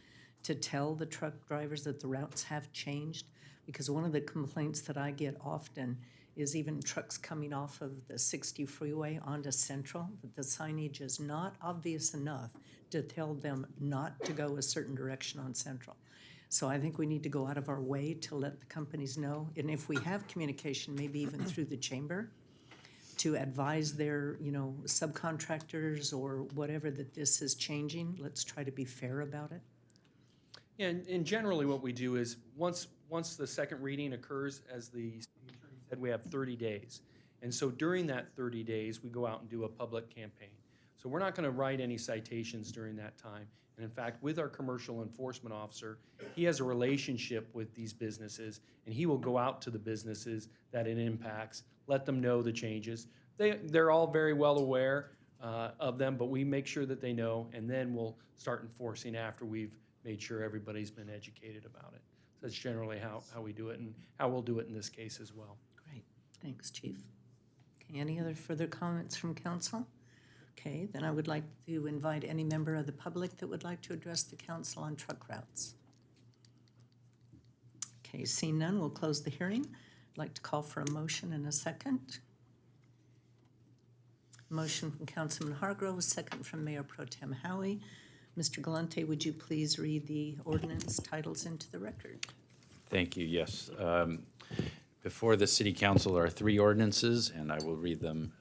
to tell the truck drivers that the routes have changed. Because one of the complaints that I get often is even trucks coming off of the 60 freeway onto Central, that the signage is not obvious enough to tell them not to go a certain direction on Central. So I think we need to go out of our way to let the companies know, and if we have communication, maybe even through the chamber, to advise their, subcontractors or whatever that this is changing. Let's try to be fair about it. Yeah, and generally what we do is, once the second reading occurs, as the attorney said, we have 30 days. And so during that 30 days, we go out and do a public campaign. So we're not going to write any citations during that time. And in fact, with our commercial enforcement officer, he has a relationship with these businesses, and he will go out to the businesses that it impacts, let them know the changes. They're all very well aware of them, but we make sure that they know, and then we'll start enforcing after we've made sure everybody's been educated about it. So that's generally how we do it, and how we'll do it in this case as well. Great, thanks, Chief. Okay, any other further comments from council? Okay, then I would like to invite any member of the public that would like to address the council on truck routes. Okay, seeing none, we'll close the hearing. I'd like to call for a motion and a second. Motion from Councilman Hargrove, a second from Mayor Pro Tem Howie. Mr. Galante, would you please read the ordinance titles into the record? Thank you, yes. Before the City Council are 3 ordinances, and I will read them,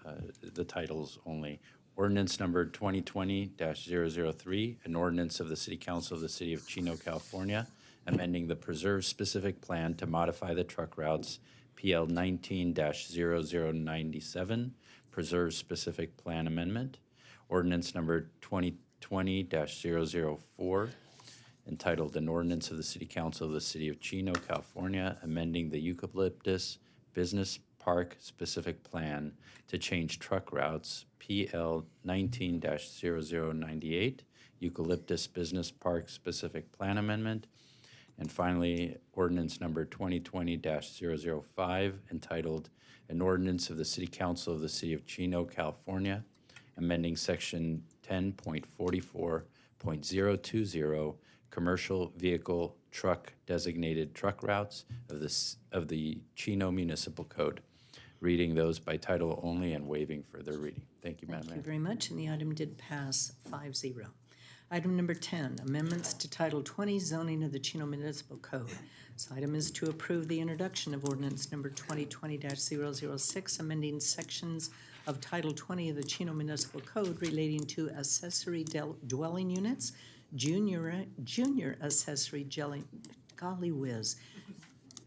the titles only. Ordinance number 2020-003, an ordinance of the City Council of the City of Chino, California, amending the preserve-specific plan to modify the truck routes PL 19-0097, preserve-specific plan amendment. Ordinance number 2020-004, entitled An Ordinance of the City Council of the City of Chino, California, amending the Eucalyptus Business Park Specific Plan to change truck routes PL 19-0098, Eucalyptus Business Park Specific Plan Amendment. And finally, ordinance number 2020-005, entitled An Ordinance of the City Council of the City of Chino, California, amending section 10.44.020, commercial vehicle truck designated truck routes of the Chino Municipal Code. Reading those by title only and waiving further reading. Thank you, Madam Mayor. Thank you very much, and the item did pass 5-0. Item number 10, amendments to Title 20, zoning of the Chino Municipal Code. This item is to approve the introduction of ordinance number 2020-006, amending sections of Title 20 of the Chino Municipal Code relating to accessory dwelling units, junior accessory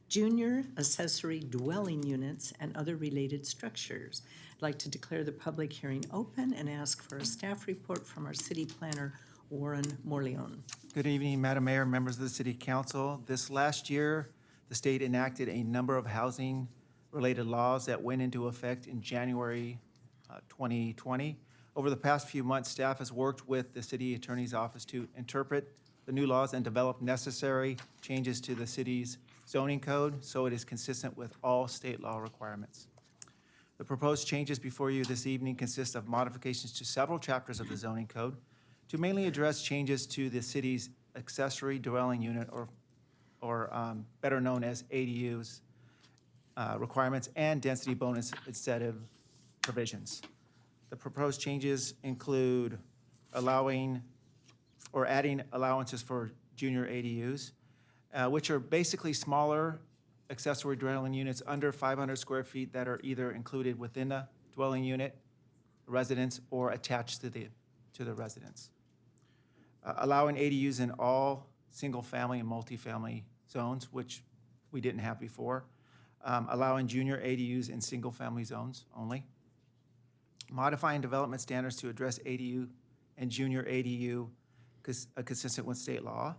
junior accessory dwelling units, and other related structures. I'd like to declare the public hearing open and ask for a staff report from our city planner, Warren Morleone. Good evening, Madam Mayor, members of the City Council. This last year, the state enacted a number of housing-related laws that went into effect in January 2020. Over the past few months, staff has worked with the City Attorney's Office to interpret the new laws and develop necessary changes to the city's zoning code so it is consistent with all state law requirements. The proposed changes before you this evening consist of modifications to several chapters of the zoning code to mainly address changes to the city's accessory dwelling unit, or better known as ADUs, requirements and density bonus incentive provisions. The proposed changes include allowing or adding allowances for junior ADUs, which are basically smaller accessory dwelling units under 500 square feet that are either included within the dwelling unit, residence, or attached to the residence. Allowing ADUs in all single-family and multifamily zones, which we didn't have before. Allowing junior ADUs in single-family zones only. Modifying development standards to address ADU and junior ADU consistent with state law.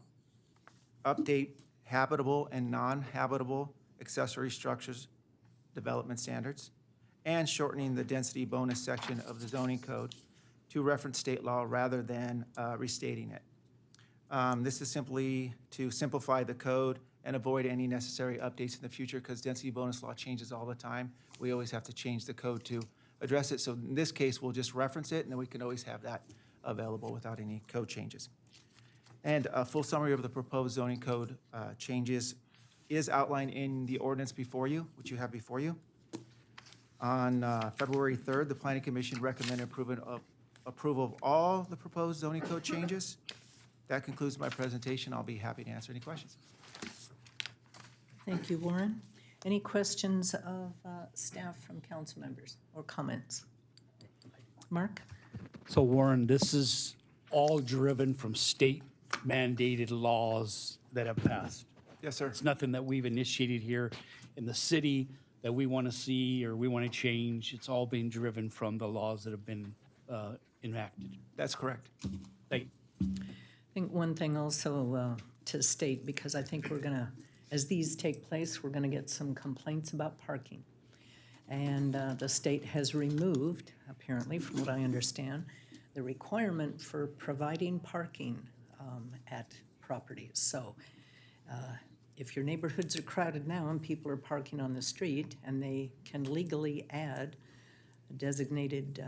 Update habitable and non-habitable accessory structures development standards, and shortening the density bonus section of the zoning code to reference state law rather than restating it. This is simply to simplify the code and avoid any necessary updates in the future, because density bonus law changes all the time. We always have to change the code to address it. So in this case, we'll just reference it, and then we can always have that available without any code changes. And a full summary of the proposed zoning code changes is outlined in the ordinance before you, which you have before you. On February 3rd, the Planning Commission recommended approval of all the proposed zoning code changes. That concludes my presentation. I'll be happy to answer any questions. Thank you, Warren. Any questions of staff from council members or comments? Mark? So Warren, this is all driven from state mandated laws that have passed. Yes, sir. It's nothing that we've initiated here in the city that we want to see or we want to change. It's all being driven from the laws that have been enacted. That's correct. Thank you. I think one thing also to state, because I think we're gonna, as these take place, we're gonna get some complaints about parking. And the state has removed, apparently, from what I understand, the requirement for providing parking at properties. So if your neighborhoods are crowded now and people are parking on the street and they can legally add a designated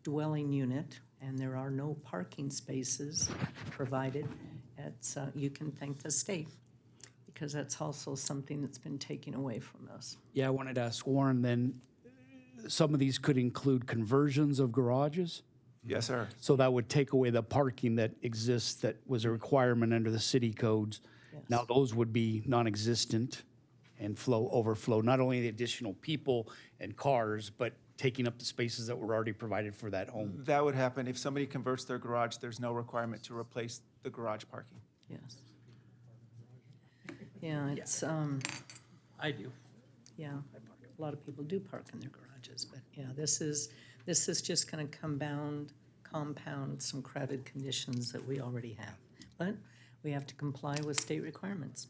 dwelling unit and there are no parking spaces provided, it's, you can thank the state, because that's also something that's been taken away from us. Yeah, I wanted to ask Warren then, some of these could include conversions of garages? Yes, sir. So that would take away the parking that exists that was a requirement under the city codes. Yes. Now those would be non-existent and overflow, not only the additional people and cars, but taking up the spaces that were already provided for that home. That would happen if somebody converts their garage. There's no requirement to replace the garage parking. Yes. Yeah, it's, I do. yeah, a lot of people do park in their garages, but yeah, this is just gonna compound some crowded conditions that we already have. But we have to comply with state requirements.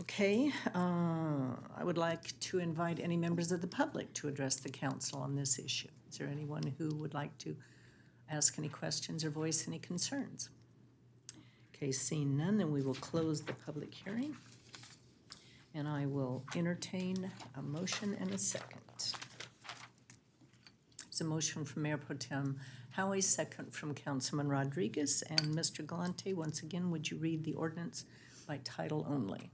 Okay, I would like to invite any members of the public to address the council on this issue. Is there anyone who would like to ask any questions or voice any concerns? Okay, seeing none, then we will close the public hearing. And I will entertain a motion and a second. It's a motion from Mayor Pro Tem Howie, second from Councilman Rodriguez. And Mr. Galante, once again, would you read the ordinance by title only?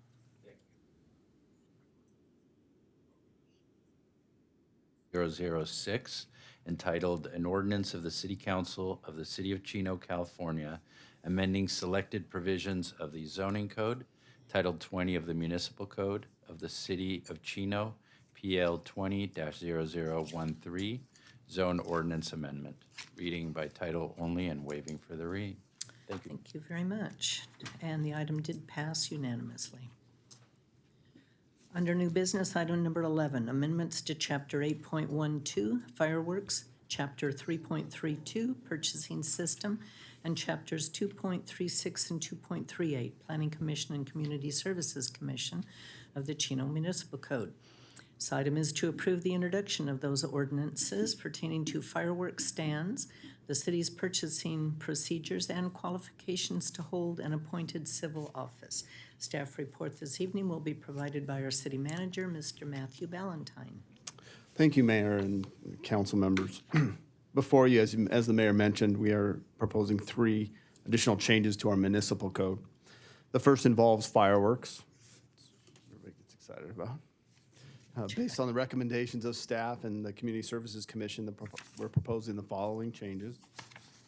006, entitled An Ordinance of the City Council of the City of Chino, California, amending selected provisions of the zoning code, Title 20 of the Municipal Code of the City of Chino, PL 20-0013, Zone Ordinance Amendment. Reading by title only and waiving for the read. Thank you. Thank you very much. And the item did pass unanimously. Under new business, item number 11, amendments to Chapter 8.12, Fireworks, Chapter 3.32, Purchasing System, and Chapters 2.36 and 2.38, Planning Commission and Community Services Commission of the Chino Municipal Code. This item is to approve the introduction of those ordinances pertaining to fireworks stands, the city's purchasing procedures, and qualifications to hold an appointed civil office. Staff report this evening will be provided by our city manager, Mr. Matthew Ballantyne. Thank you, Mayor and council members. Before you, as the mayor mentioned, we are proposing 3 additional changes to our municipal code. The first involves fireworks. Everybody gets excited about. Based on the recommendations of staff and the Community Services Commission, we're proposing the following changes.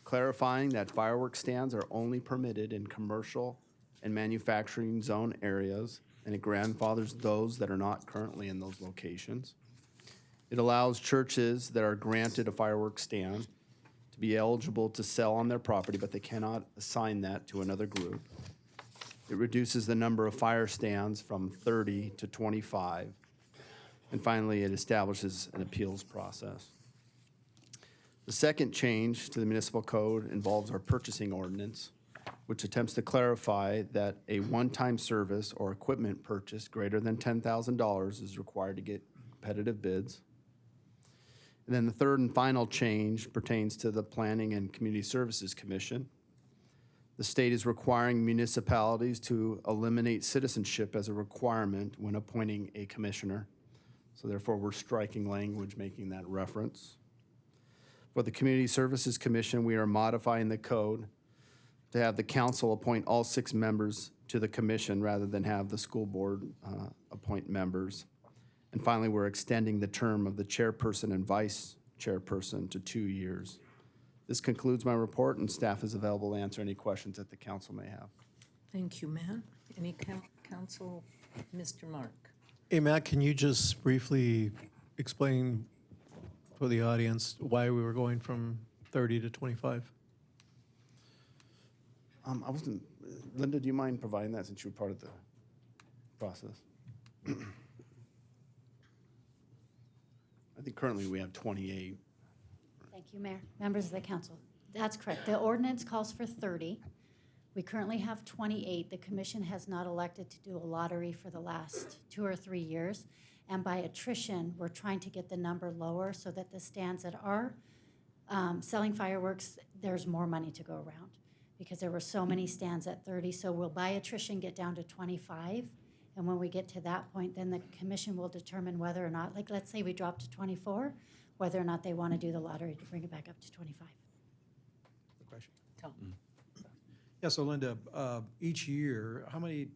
Clarifying that fireworks stands are only permitted in commercial and manufacturing zone areas, and it grandfathers those that are not currently in those locations. It allows churches that are granted a fireworks stand to be eligible to sell on their property, but they cannot assign that to another group. It reduces the number of fire stands from 30 to 25. And finally, it establishes an appeals process. The second change to the municipal code involves our purchasing ordinance, which attempts to clarify that a one-time service or equipment purchase greater than $10,000 is required to get competitive bids. And then the third and final change pertains to the Planning and Community Services Commission. The state is requiring municipalities to eliminate citizenship as a requirement when appointing a commissioner. So therefore, we're striking language making that reference. For the Community Services Commission, we are modifying the code to have the council appoint all 6 members to the commission rather than have the school board appoint members. And finally, we're extending the term of the chairperson and vice chairperson to 2 years. This concludes my report, and staff is available to answer any questions that the council may have. Thank you, Matt. Any council, Mr. Mark? Hey, Matt, can you just briefly explain for the audience why we were going from 30 to 25? I wasn't, Linda, do you mind providing that since you were part of the process? I think currently we have 28. Thank you, Mayor. Members of the council. That's correct. The ordinance calls for 30. We currently have 28. The commission has not elected to do a lottery for the last 2 or 3 years. And by attrition, we're trying to get the number lower so that the stands that are selling fireworks, there's more money to go around because there were so many stands at 30. So we'll by attrition get down to 25. And when we get to that point, then the commission will determine whether or not, like let's say we drop to 24, whether or not they want to do the lottery to bring it back up to 25. The question. Tom. Yeah, so Linda, each year, how many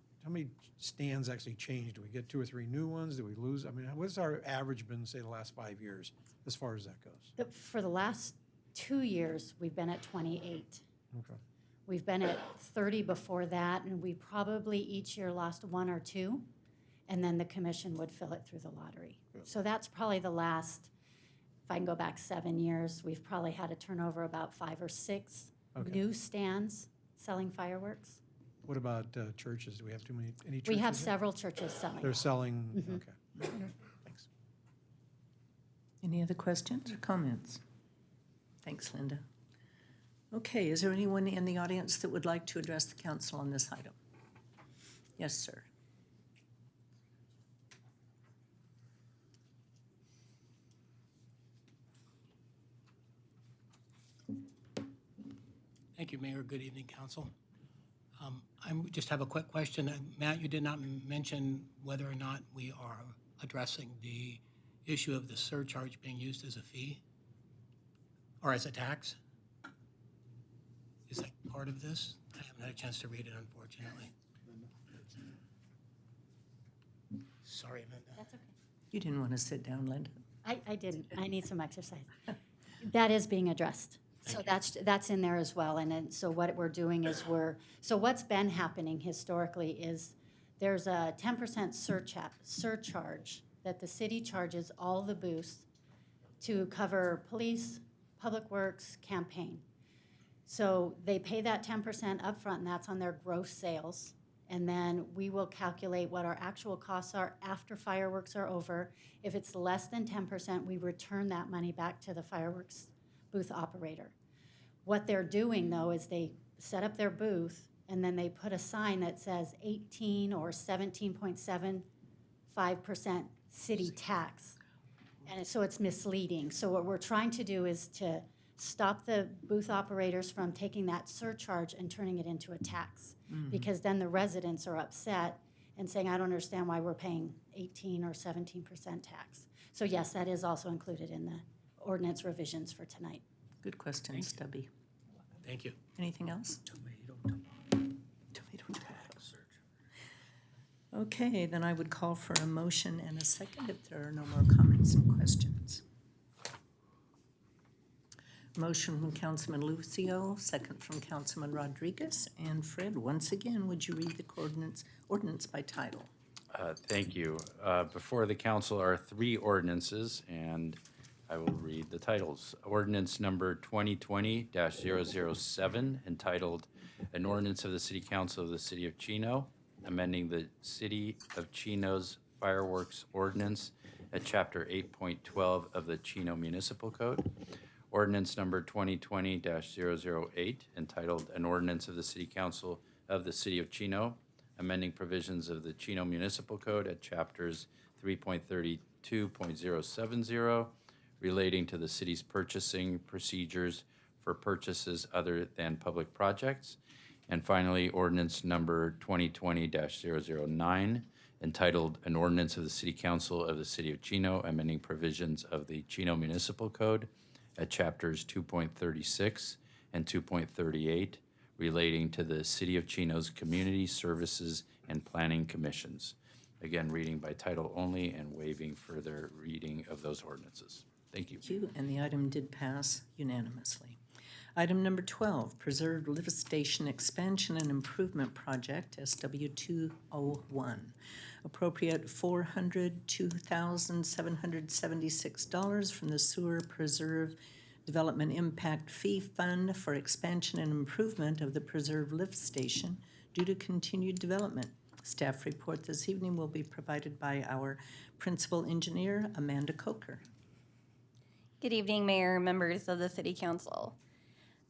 stands actually change? Do we get 2 or 3 new ones? Do we lose? I mean, what's our average been, say, the last 5 years, as far as that goes? For the last 2 years, we've been at 28. Okay. We've been at 30 before that, and we probably each year lost 1 or 2, and then the commission would fill it through the lottery. So that's probably the last, if I can go back 7 years, we've probably had a turnover about 5 or 6 new stands selling fireworks. What about churches? Do we have any churches? We have several churches selling. They're selling, Mhm. okay. Thanks. Any other questions or comments? Thanks, Linda. Okay, is there anyone in the audience that would like to address the council on this item? Yes, sir. Thank you, Mayor. Good evening, Council. I just have a quick question. Matt, you did not mention whether or not we are addressing the issue of the surcharge being used as a fee or as a tax. Is that part of this? I haven't had a chance to read it, unfortunately. Sorry, Linda. That's okay. You didn't want to sit down, Linda. I didn't. I need some exercise. That is being addressed. So that's in there as well. And then, so what we're doing is so what's been happening historically is there's a 10% surcharge that the city charges all the booths to cover police, public works, campaign. So they pay that 10% upfront, and that's on their gross sales. And then we will calculate what our actual costs are after fireworks are over. If it's less than 10%, we return that money back to the fireworks booth operator. What they're doing, though, is they set up their booth, and then they put a sign that says 18 or 17.75% city tax. And so it's misleading. So what we're trying to do is to stop the booth operators from taking that surcharge and turning it into a tax. Because then the residents are upset and saying, I don't understand why we're paying 18 or 17% tax. So yes, that is also included in the ordinance revisions for tonight. Good question, Stubby. Thank you. Anything else? Tomato tax. Okay, then I would call for a motion and a second if there are no more comments and questions. Motion from Councilman Lucio, second from Councilman Rodriguez. And Fred, once again, would you read the ordinance by title? Thank you. Before the council are 3 ordinances, and I will read the titles. Ordinance number 2020-007, entitled An Ordinance of the City Council of the City of Chino, amending the City of Chino's Fireworks Ordinance at Chapter 8.12 of the Chino Municipal Code. Ordinance number 2020-008, entitled An Ordinance of the City Council of the City of Chino, amending provisions of the Chino Municipal Code at Chapters 3.32.070, relating to the city's purchasing procedures for purchases other than public projects. And finally, ordinance number 2020-009, entitled An Ordinance of the City Council of the City of Chino, amending provisions of the Chino Municipal Code at chapters 2.36 and 2.38, relating to the City of Chino's Community Services and Planning Commissions. Again, reading by title only and waiving further reading of those ordinances. Thank you. Thank you, and the item did pass unanimously. Item number 12, Preserved Lift Station Expansion and Improvement Project, SW201. Appropriate $402,776 from the Sewer Preserve Development Impact Fee Fund for expansion and improvement of the Preserve Lift Station due to continued development. Staff report this evening will be provided by our Principal Engineer, Amanda Coker. Good evening, Mayor and members of the City Council.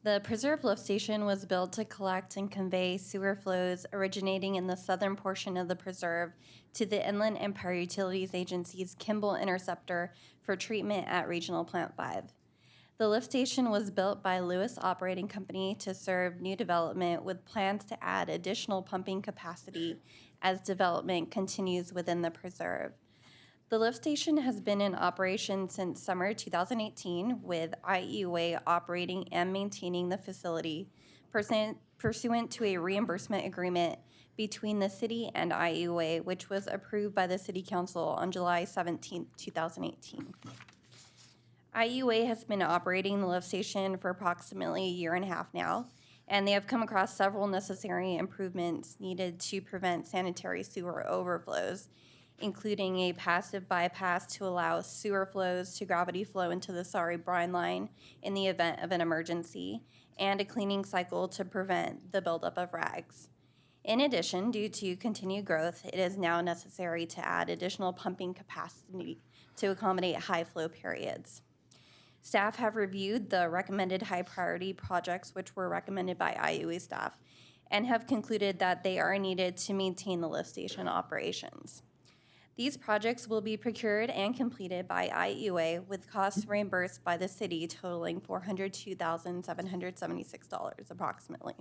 The Preserve Lift Station was built to collect and convey sewer flows originating in the southern portion of the preserve to the Inland Empire Utilities Agency's Kimball Interceptor for treatment at Regional Plant 5. The lift station was built by Lewis Operating Company to serve new development with plans to add additional pumping capacity as development continues within the preserve. The lift station has been in operation since summer 2018, with IEUA operating and maintaining the facility pursuant to a reimbursement agreement between the city and IEUA, which was approved by the City Council on July 17, 2018. IEUA has been operating the lift station for approximately a year and a half now, and they have come across several necessary improvements needed to prevent sanitary sewer overflows, including a passive bypass to allow sewer flows to gravity flow into the Sorry brine line in the event of an emergency, and a cleaning cycle to prevent the buildup of rags. In addition, due to continued growth, it is now necessary to add additional pumping capacity to accommodate high flow periods. Staff have reviewed the recommended high priority projects which were recommended by IUA staff and have concluded that they are needed to maintain the lift station operations. These projects will be procured and completed by IUA with costs reimbursed by the city totaling $402,776 approximately.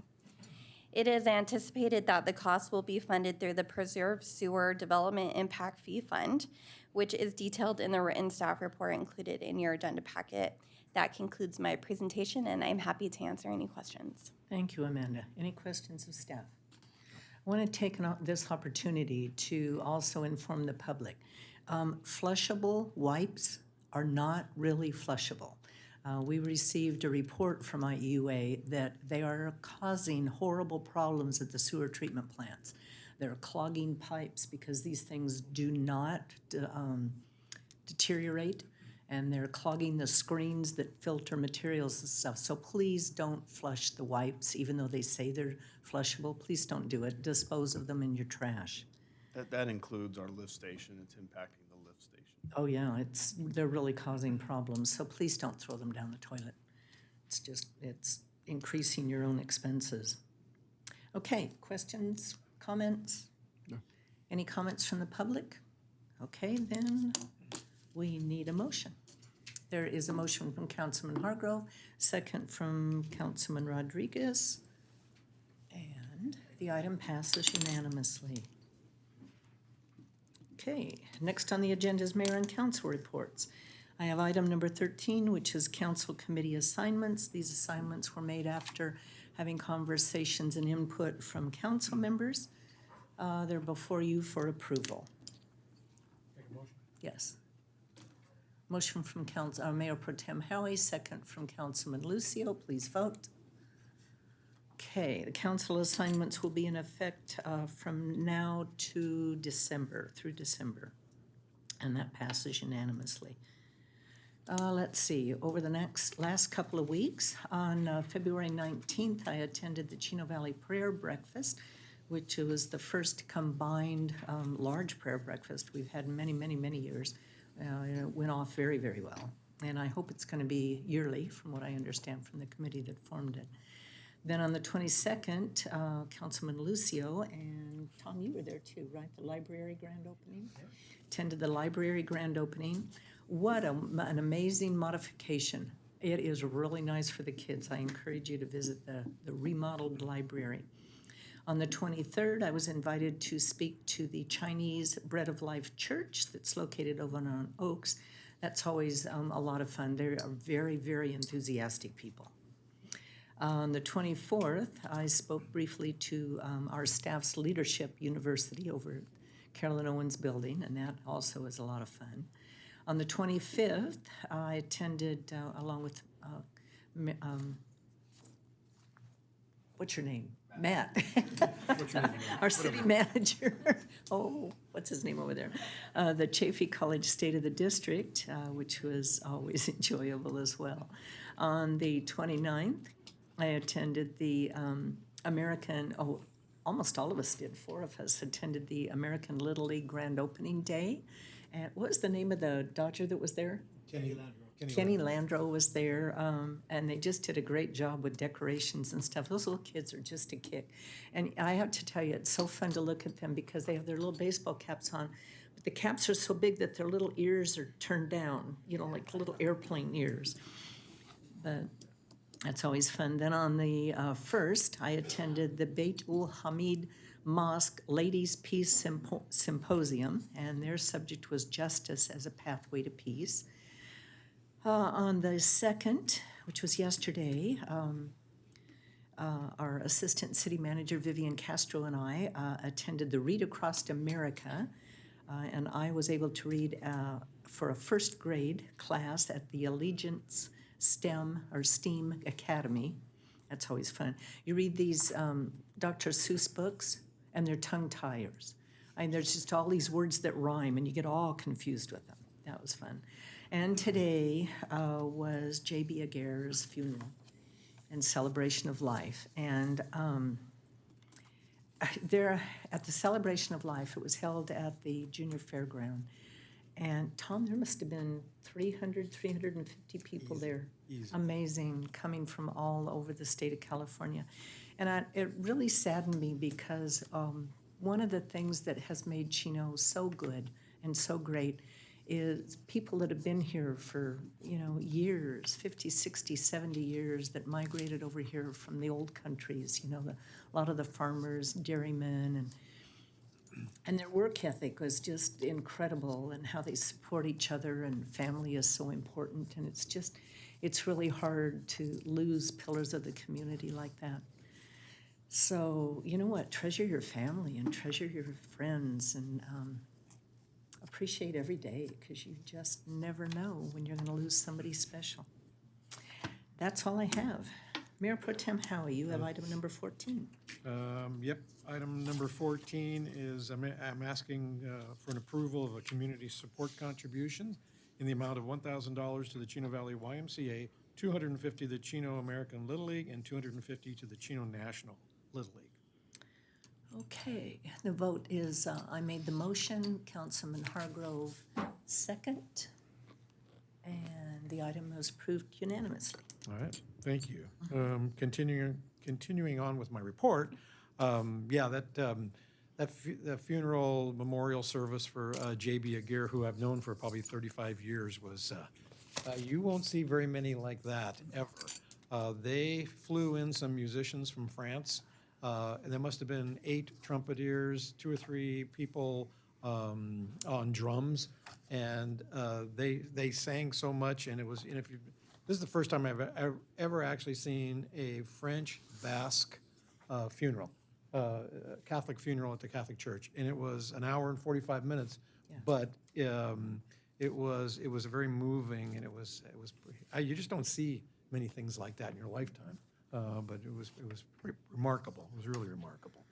It is anticipated that the costs will be funded through the Preserve Sewer Development Impact Fee Fund, which is detailed in the written staff report included in your agenda packet. That concludes my presentation, and I'm happy to answer any questions. Thank you, Amanda. Any questions of staff? I want to take this opportunity to also inform the public. Flushable wipes are not really flushable. We received a report from IEUA that they are causing horrible problems at the sewer treatment plants. They're clogging pipes because these things do not deteriorate, and they're clogging the screens that filter materials and stuff. So please don't flush the wipes, even though they say they're flushable. Please don't do it. Dispose of them in your trash. That includes our lift station. It's impacting the lift station. Oh yeah, they're really causing problems. So please don't throw them down the toilet. It's increasing your own expenses. Okay, questions, comments? No. Any comments from the public? Okay, then we need a motion. There is a motion from Councilman Hargrove, second from Councilman Rodriguez, and the item passes unanimously. Okay, next on the agenda is mayor and council reports. I have item number 13, which is council committee assignments. These assignments were made after having conversations and input from council members. They're before you for approval. Make a motion. Yes. Motion from Mayor Pro Tem Howie, second from Councilman Lucio. Please vote. Okay, the council assignments will be in effect from now to December, through December, and that passes unanimously. Let's see, over the last couple of weeks, on February 19th, I attended the Chino Valley Prayer Breakfast, which was the first combined large prayer breakfast we've had in many, many, many years. It went off very, very well, and I hope it's going to be yearly, from what I understand from the committee that formed it. Then on the 22nd, Councilman Lucio and Tom, you were there too, right? The library grand opening? Yeah. Attended the library grand opening. What an amazing modification. It is really nice for the kids. I encourage you to visit the remodeled library. On the 23rd, I was invited to speak to the Chinese Bread of Life Church that's located over on Oaks. That's always a lot of fun. They are very, very enthusiastic people. On the 24th, I spoke briefly to our staff's leadership university over at Carolyn Owens Building, and that also was a lot of fun. On the 25th, I attended, along with, what's your name? Matt. Our city manager. Oh, what's his name over there? The Chaffey College State of the District, which was always enjoyable as well. On the 29th, I attended the almost all of us did, 4 of us attended the American Little League Grand Opening Day. And what was the name of the Dodger that was there? Kenny Landreau was there, and they just did a great job with decorations and stuff. Those little kids are just a kick. And I have to tell you, it's so fun to look at them because they have their little baseball caps on, but the caps are so big that their little ears are turned down, you know, like little airplane ears. But that's always fun. Then on the 1st, I attended the Beit ul Hamid Mosque Ladies' Peace Symposium, and their subject was Justice as a Pathway to Peace. On the 2nd, which was yesterday, our Assistant City Manager Vivian Castro and I attended the Read Across America, and I was able to read for a first grade class at the Allegiance STEAM Academy. That's always fun. You read these Dr. Seuss books, and they're tongue tiers. I mean, there's just all these words that rhyme, and you get all confused with them. That was fun. And today was J.B. Aguirre's funeral and celebration of life. And there, at the celebration of life, it was held at the Junior Fairground. And Tom, there must have been 350 people there. Easy. Amazing, coming from all over the state of California. And it really saddened me because one of the things that has made Chino so good and so great is people that have been here for, you know, years, 50, 60, 70 years, that migrated over here from the old countries, you know, a lot of the farmers, dairymen, and their work ethic was just incredible, and how they support each other, and family is so important, and it's really hard to lose pillars of the community like that. So, you know what, treasure your family and treasure your friends, and appreciate every day, because you just never know when you're going to lose somebody special. That's all I have. Mayor Pro Tem Howie, you have item number 14. Yep, item number 14 is I'm asking for an approval of a community support contribution in the amount of $1,000 to the Chino Valley YMCA, $250 to the Chino American Little League, and $250 to the Chino National Little League. Okay, the vote is, I made the motion, Councilman Hargrove second, and the item was approved unanimously. All right, thank you. Continuing on with my report, that funeral memorial service for J.B. Aguirre, who I've known for probably 35 years, was, you won't see very many like that ever. They flew in some musicians from France. There must have been 8 trumpeters, 2 or 3 people on drums, and they sang so much. And it was, and this is the first time I've ever actually seen a French Basque funeral, Catholic funeral at the Catholic Church, and it was an hour and 45 minutes. Yeah. But it was very moving, and you just don't see many things like that in your lifetime. But it was remarkable. It was really remarkable.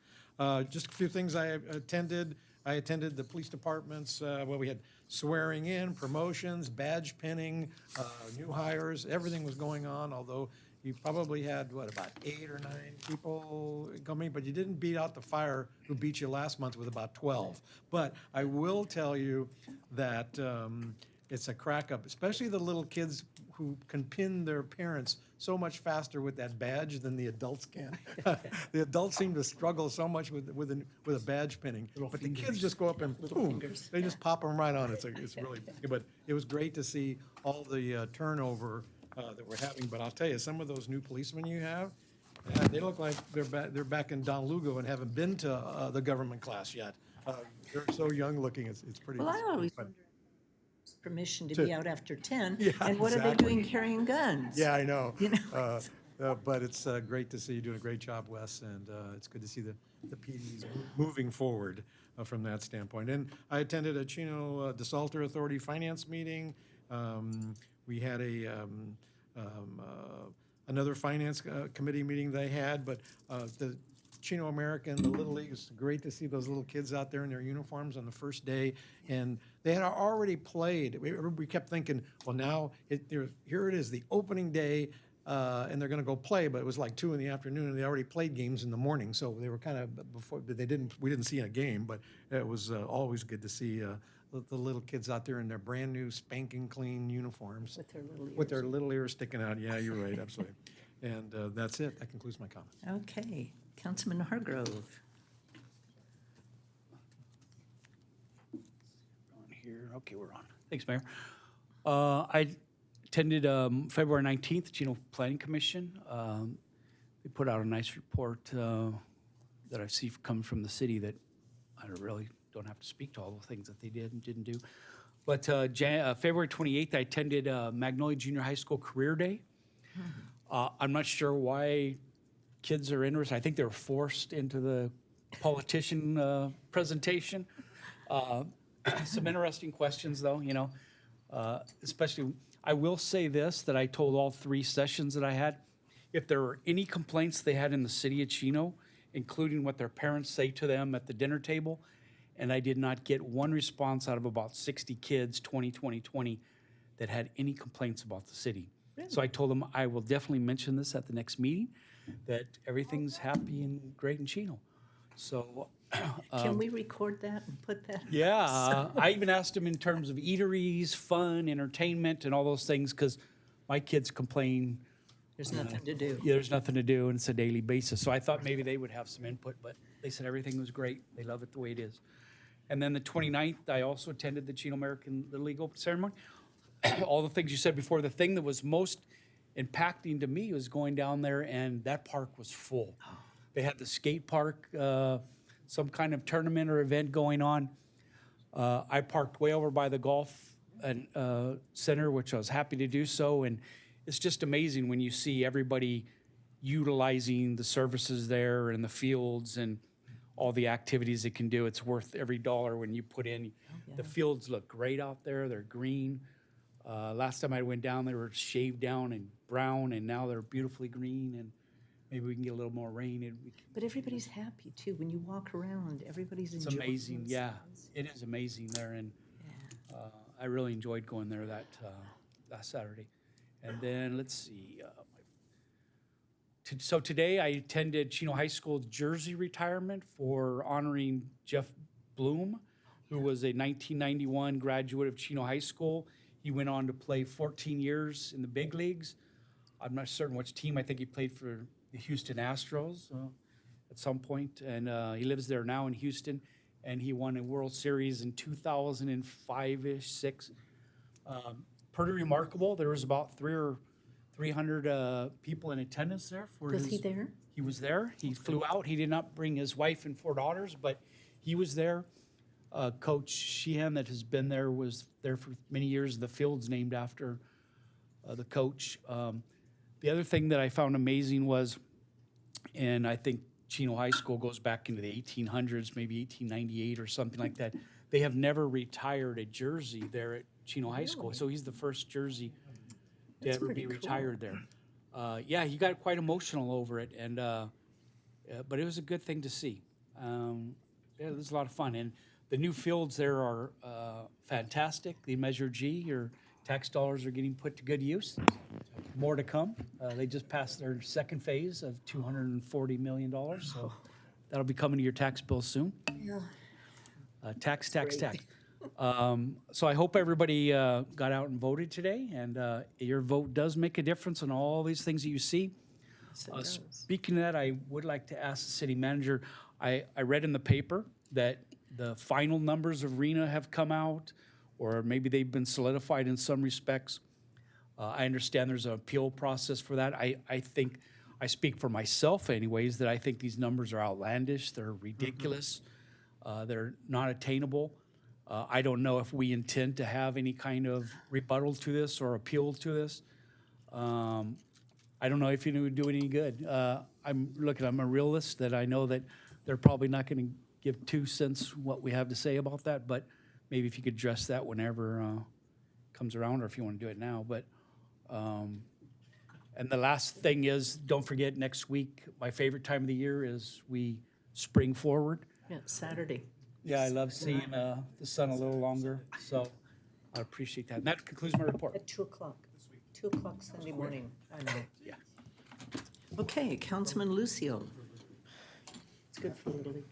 Just a few things I attended. I attended the police department's, we had swearing in, promotions, badge pinning, new hires. Everything was going on, although you probably had, about 8 or 9 people coming, but you didn't beat out the fire who beat you last month with about 12. But I will tell you that it's a crack up, especially the little kids who can pin their parents so much faster with that badge than the adults can. The adults seem to struggle so much with a badge pinning, but the kids just go up and boom, they just pop them right on. It's really, but it was great to see all the turnover that we're having. But I'll tell you, some of those new policemen you have, they look like they're back in Don Lugo and haven't been to the government class yet. They're so young looking. It's pretty. Well, I always fun. Permission to be out after 10, Yeah, and what are they doing carrying guns? Yeah, I know. You know? But it's great to see you doing a great job, Wes, and it's good to see the PDs moving forward. from that standpoint. And I attended a Chino DeSalter Authority Finance meeting. We had another finance committee meeting they had, but the Chino American, the Little League, it's great to see those little kids out there in their uniforms on the first day. And they had already played. We kept thinking, well, now here it is, the opening day, and they're going to go play. But it was like 2 in the afternoon, and they already played games in the morning. So they were kind of before. But we didn't see a game, but it was always good to see the little kids out there in their brand new spanking clean uniforms With their little ears. with their little ears sticking out. Yeah, you're right, absolutely. And that's it. That concludes my comments. Okay, Councilman Hargrove. On here, okay, we're on. Thanks, Mayor. I attended February 19th, Chino Planning Commission. They put out a nice report that I see coming from the city that I really don't have to speak to all the things that they did and didn't do. But February 28th, I attended Magnolia Junior High School Career Day. I'm not sure why kids are interested. I think they were forced into the politician presentation. Some interesting questions, though, you know, especially, I will say this, that I told all 3 sessions that I had, if there were any complaints they had in the city of Chino, including what their parents say to them at the dinner table, and I did not get one response out of about 60 kids, 20, that had any complaints about the city. Really? So I told them I will definitely mention this at the next meeting, that everything's happy and great in Chino. So. Can we record that and put that? Yeah, I even asked them in terms of eateries, fun, entertainment, and all those things, because my kids complain. There's nothing to do. Yeah, there's nothing to do, and it's a daily basis. So I thought maybe they would have some input, but they said everything was great. They love it the way it is. And then the 29th, I also attended the Chino American Little League Open Ceremony. All the things you said before, the thing that was most impacting to me was going down there, and that park was full. They had the skate park, some kind of tournament or event going on. I parked way over by the golf center, which I was happy to do so. And it's just amazing when you see everybody utilizing the services there and the fields and all the activities it can do. It's worth every dollar when you put in. The fields look great out there. They're green. Last time I went down, they were shaved down and brown, and now they're beautifully green. And maybe we can get a little more rain. But everybody's happy too. When you walk around, everybody's enjoying It's amazing. Yeah, themselves. it is amazing there, and I really enjoyed going there that last Saturday. And then let's see. So today I attended Chino High School jersey retirement for honoring Jeff Bloom, who was a 1991 graduate of Chino High School. He went on to play 14 years in the big leagues. I'm not certain which team. I think he played for the Houston Astros at some point, and he lives there now in Houston. And he won a World Series in 2005-ish, 6. Pretty remarkable. There was about 300 people in attendance there. Was he there? He was there. He flew out. He did not bring his wife and 4 daughters, but he was there. Coach Sheehan, that has been there, was there for many years. The field's named after the coach. The other thing that I found amazing was, and I think Chino High School goes back into the 1800s, maybe 1898 or something like that. They have never retired a jersey there at Chino High School. So he's the first jersey to ever be retired there. Yeah, he got quite emotional over it, and but it was a good thing to see. Yeah, it was a lot of fun. And the new fields there are fantastic. The Measure G, your tax dollars are getting put to good use. More to come. They just passed their second phase of $240 million, so that'll be coming to your tax bill soon. Yeah. Tax. So I hope everybody got out and voted today, and your vote does make a difference on all these things that you see. Speaking of that, I would like to ask the city manager, I read in the paper that the final numbers of RENA have come out, or maybe they've been solidified in some respects. I understand there's an appeal process for that. I think, I speak for myself anyways, that I think these numbers are outlandish, they're ridiculous, they're not attainable. I don't know if we intend to have any kind of rebuttal to this or appeal to this. I don't know if it would do any good. I'm a realist, that I know that they're probably not going to give 2 cents what we have to say about that, but maybe if you could address that whenever comes around, or if you want to do it now. But and the last thing is, don't forget next week, my favorite time of the year is we spring forward. Yeah, Saturday. Yeah, I love seeing the sun a little longer, so I appreciate that. And that concludes my report. At 2 o'clock. 2 o'clock Sunday morning. I know. Yeah. Okay, Councilman Lucio. It's good for Little League.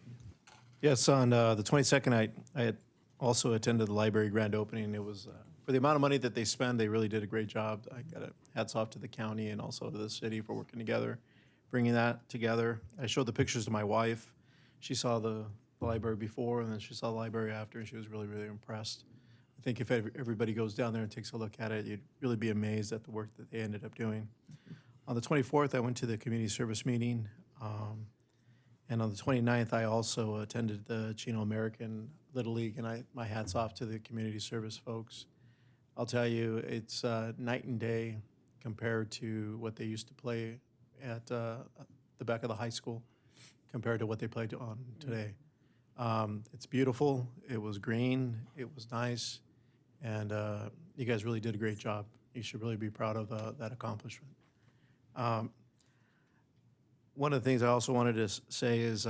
Yes, on the 22nd, I had also attended the library grand opening. It was, for the amount of money that they spend, they really did a great job. I got hats off to the county and also to the city for working together, bringing that together. I showed the pictures to my wife. She saw the library before, and then she saw the library after, and she was really, really impressed. I think if everybody goes down there and takes a look at it, you'd really be amazed at the work that they ended up doing. On the 24th, I went to the community service meeting. And on the 29th, I also attended the Chino American Little League, and my hat's off to the community service folks. I'll tell you, it's night and day compared to what they used to play at the back of the high school compared to what they played on today. It's beautiful. It was green. It was nice. And you guys really did a great job. You should really be proud of that accomplishment. One of the things I also wanted to say is,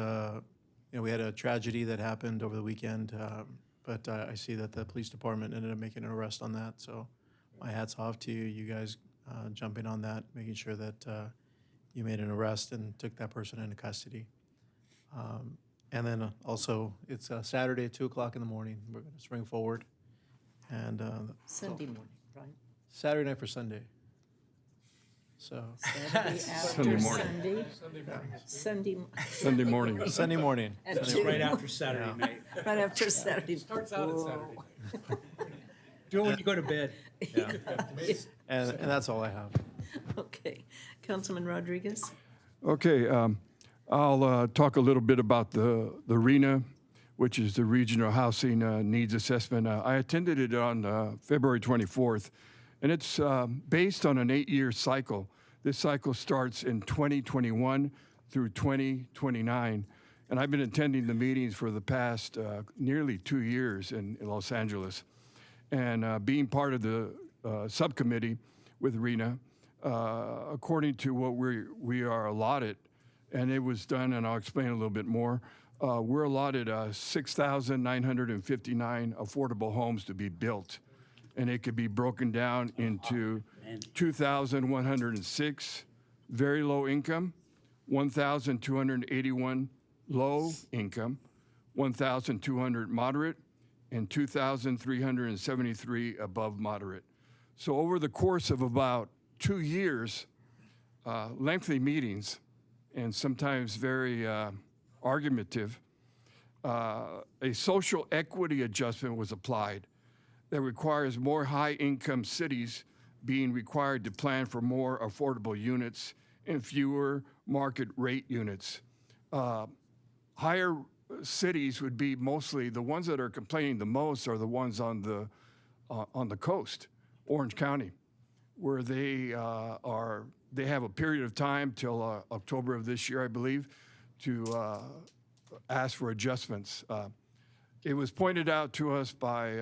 we had a tragedy that happened over the weekend, but I see that the police department ended up making an arrest on that. So my hat's off to you guys jumping on that, making sure that you made an arrest and took that person into custody. And then also, it's Saturday at 2 o'clock in the morning. We're going to spring forward. And Sunday morning, right? Saturday night for Sunday. So Saturday after Sunday morning. Sunday? Sunday morning. Sunday morning. At Sunday 2. morning. Right after Saturday night. Right after Saturday. Starts out at Whoa. Saturday. Do it when you go to bed. And that's all I have. Okay. Councilman Rodriguez? Okay, I'll talk a little bit about the RENA, which is the Regional Housing Needs Assessment. I attended it on February 24th, and it's based on an 8-year cycle. This cycle starts in 2021 through 2029, and I've been attending the meetings for the past nearly 2 years in Los Angeles. And being part of the subcommittee with RENA, according to what we are allotted, and it was done, and I'll explain a little bit more, we're allotted 6,959 affordable homes to be built. And it could be broken down into 2,106 very low income, 1,281 low income, 1,200 moderate, and 2,373 above moderate. So over the course of about 2 years, lengthy meetings, and sometimes very argumentative, a social equity adjustment was applied that requires more high-income cities being required to plan for more affordable units and fewer market rate units. Higher cities would be mostly the ones that are complaining the most are the ones on the coast, Orange County, where they have a period of time till October of this year, I believe, to ask for adjustments. It was pointed out to us by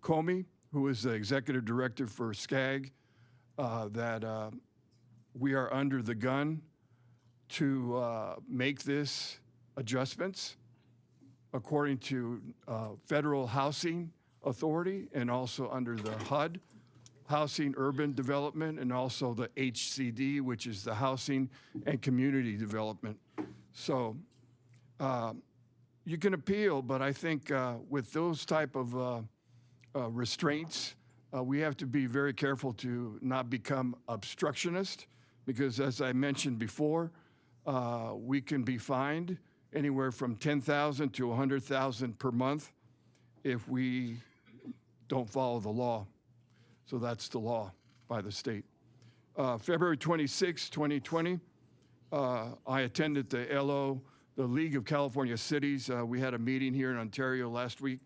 Comey, who is the executive director for SCAG, that we are under the gun to make this adjustments according to Federal Housing Authority and also under the HUD, Housing Urban Development, and also the HCD, which is the Housing and Community Development. So you can appeal, but I think with those type of restraints, we have to be very careful to not become obstructionist, because as I mentioned before, we can be fined anywhere from $10,000 to $100,000 per month if we don't follow the law. So that's the law by the state. February 26, 2020, I attended the the League of California Cities. We had a meeting here in Ontario last week.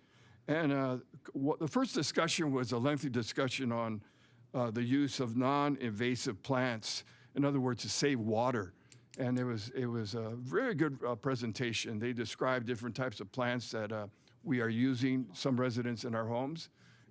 And the first discussion was a lengthy discussion on the use of non-invasive plants, in other words, to save water. And it was a very good presentation. They described different types of plants that we are using, some residents in our homes.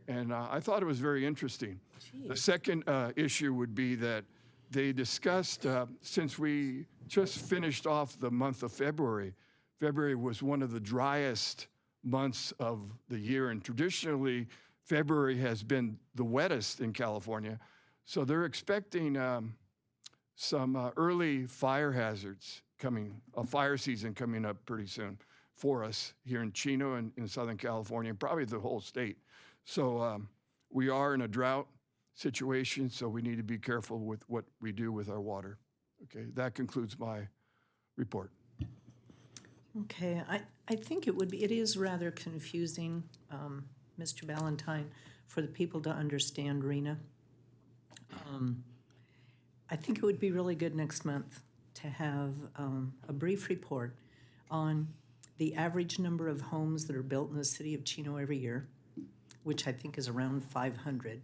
And I thought it was very interesting. The second issue would be that they discussed, since we just finished off the month of February, February was one of the driest months of the year. And traditionally, February has been the wettest in California. So they're expecting some early fire hazards coming, a fire season coming up pretty soon for us here in Chino and in Southern California, and probably the whole state. So we are in a drought situation, so we need to be careful with what we do with our water. Okay, that concludes my report. Okay, I think it is rather confusing, Mr. Ballantyne, for the people to understand RENA. I think it would be really good next month to have a brief report on the average number of homes that are built in the city of Chino every year, which I think is around 500.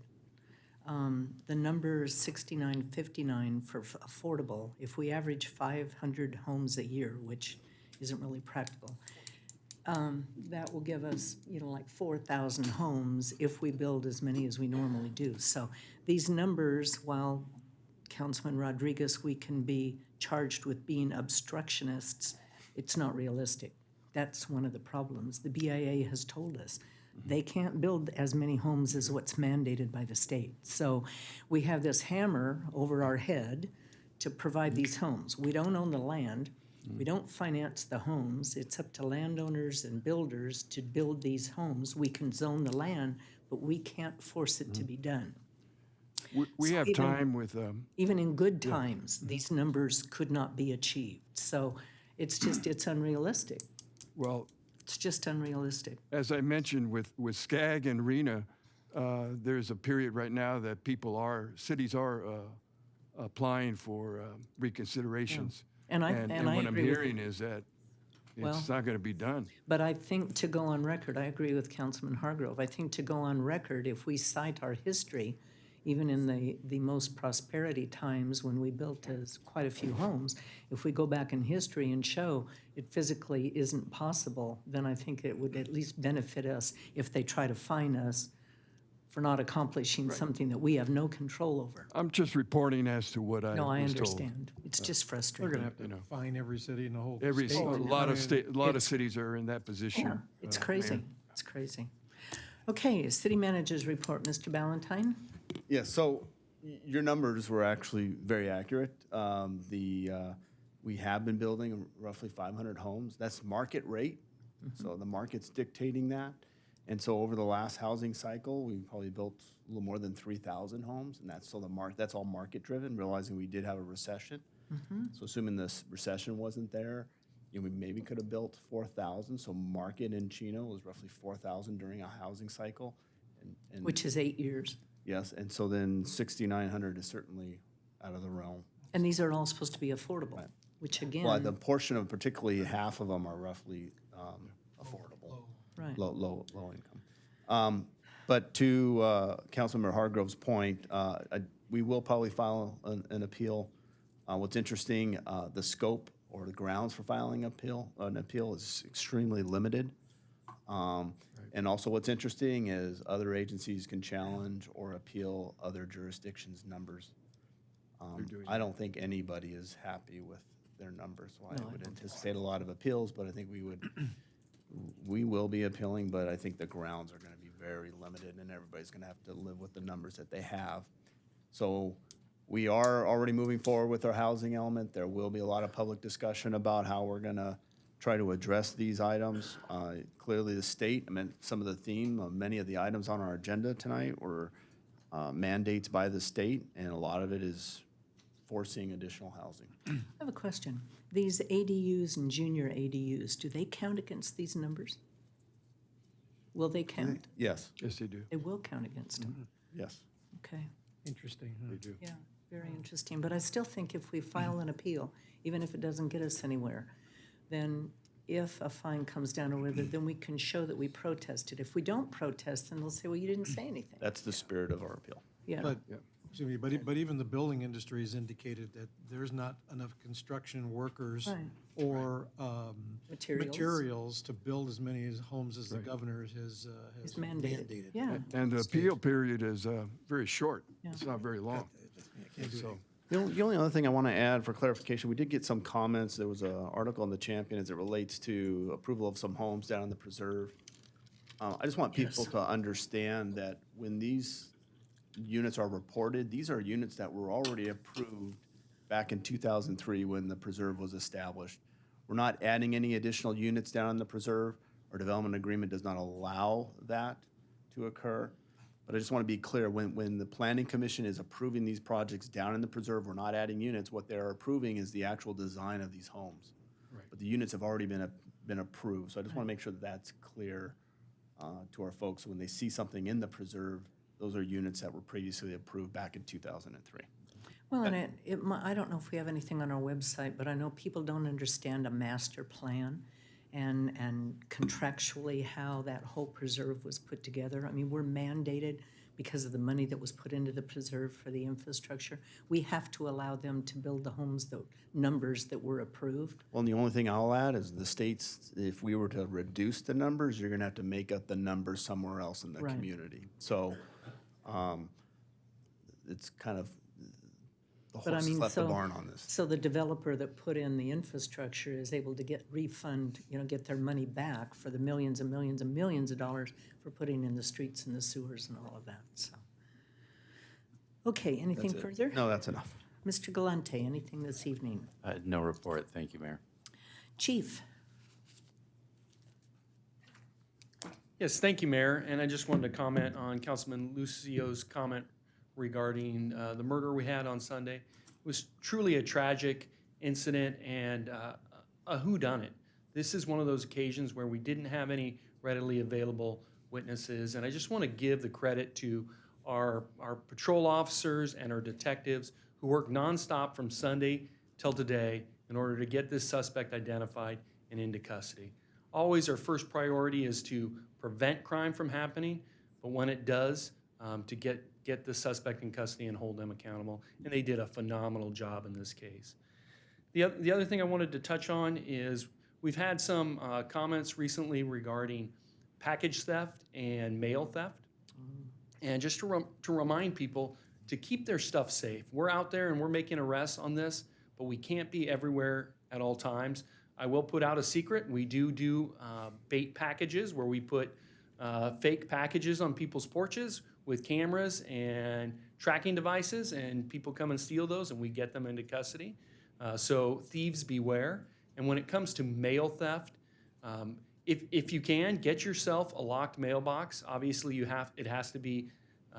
The number is 6959 for affordable. If we average 500 homes a year, which isn't really practical, that will give us, like 4,000 homes if we build as many as we normally do. So these numbers, while Councilman Rodriguez, we can be charged with being obstructionists, it's not realistic. That's one of the problems. The BIA has told us they can't build as many homes as what's mandated by the state. So we have this hammer over our head to provide these homes. We don't own the land. We don't finance the homes. It's up to landowners and builders to build these homes. We can zone the land, but we can't force it to be done. We So have even- time with Even in good times, these numbers could not be achieved. So it's unrealistic. well, It's just unrealistic. as I mentioned with SCAG and RENA, there's a period right now that cities are applying for reconsiderations. And I what I'm agree with hearing is that Well- it's not going to be done. But I think to go on record, I agree with Councilman Hargrove. I think to go on record, if we cite our history, even in the most prosperity times when we built quite a few homes, if we go back in history and show it physically isn't possible, then I think it would at least benefit us if they try to fine us for not accomplishing something that we have no control over. I'm just reporting as to what I No, I was told. understand. It's just They're frustrating. gonna have to fine every city in the whole Every state. a lot of It's- cities are in that position. Yeah, it's Mayor. crazy. It's crazy. Okay, city manager's report, Mr. Ballantyne. Yeah, so your numbers were actually very accurate. We have been building roughly 500 homes. That's market rate, so the market's dictating that. And so over the last housing cycle, we probably built a little more than 3,000 homes, and that's that's all market driven, realizing we did have a recession. So assuming this recession wasn't there, we maybe could have built 4,000. So market in Chino was roughly 4,000 during a housing cycle. And Which is 8 years. yes, and so then 6,900 is certainly out of the realm. And these are all supposed to be affordable, which again. Well, the portion of particularly half of them are roughly affordable, Right. low income. But to Councilmember Hargrove's point, we will probably file an appeal. What's interesting, the scope or the grounds for filing an appeal is extremely limited. And also what's interesting is other agencies can challenge or appeal other jurisdictions' numbers. I don't think anybody is happy with their numbers, so I would anticipate a lot of appeals, but I think we will be appealing, but I think the grounds are gonna be very limited and everybody's gonna have to live with the numbers that they have. So we are already moving forward with our housing element. There will be a lot of public discussion about how we're gonna try to address these items. Clearly the state, some of the theme of many of the items on our agenda tonight were mandates by the state, and a lot of it is forcing additional housing. I have a question. These ADUs and junior ADUs, do they count against these numbers? Will they count? Yes. Yes, they do. They will count against them. Yes. Okay. Interesting, huh? They do. Yeah, very interesting. But I still think if we file an appeal, even if it doesn't get us anywhere, then if a fine comes down or whether, then we can show that we protested. If we don't protest, then they'll say, well, you didn't say anything. That's the spirit of our appeal. Yeah. But Excuse me, but even the building industry has indicated that there's not enough construction workers Right. or Materials. materials to build as many homes as the governor has It's mandated. Yeah. And the appeal period is very short. Yeah. It's not very long. So, The only other thing I want to add for clarification, we did get some comments. There was an article in the Champion as it relates to approval of some homes down in the preserve. I just want people to understand that when these units are reported, these are units that were already approved back in 2003 when the preserve was established. We're not adding any additional units down in the preserve. Our development agreement does not allow that to occur. But I just want to be clear, when the Planning Commission is approving these projects down in the preserve, we're not adding units. What they're approving is the actual design of these homes. Right. But the units have already been approved. So I just want to make sure that that's clear to our folks. When they see something in the preserve, those are units that were previously approved back in 2003. Well, and I don't know if we have anything on our website, but I know people don't understand a master plan and contractually how that whole preserve was put together. I mean, we're mandated because of the money that was put into the preserve for the infrastructure. We have to allow them to build the homes, the numbers that were approved. Well, and the only thing I'll add is the states, if we were to reduce the numbers, you're gonna have to make up the numbers somewhere else in the Right. community. So, it's kind of, the But I horse mean, left the so- barn on this. So the developer that put in the infrastructure is able to get get their money back for the millions and millions and millions of dollars for putting in the streets and the sewers and all of that, so. Okay, anything That's it. further? No, that's enough. Mr. Galante, anything this evening? No report. Thank you, Mayor. Chief? Yes, thank you, Mayor. And I just wanted to comment on Councilman Lucio's comment regarding the murder we had on Sunday. It was truly a tragic incident and a whodunit. This is one of those occasions where we didn't have any readily available witnesses. And I just want to give the credit to our patrol officers and our detectives who worked nonstop from Sunday till today in order to get this suspect identified and into custody. Always our first priority is to prevent crime from happening, but when it does, to get the suspect in custody and hold them accountable. And they did a phenomenal job in this case. The other thing I wanted to touch on is we've had some comments recently regarding package theft and mail theft. And just to remind people to keep their stuff safe. We're out there and we're making arrests on this, but we can't be everywhere at all times. I will put out a secret. We do bait packages where we put fake packages on people's porches with cameras and tracking devices, and people come and steal those and we get them into custody. So thieves beware. And when it comes to mail theft, if you can, get yourself a locked mailbox. Obviously, it has to be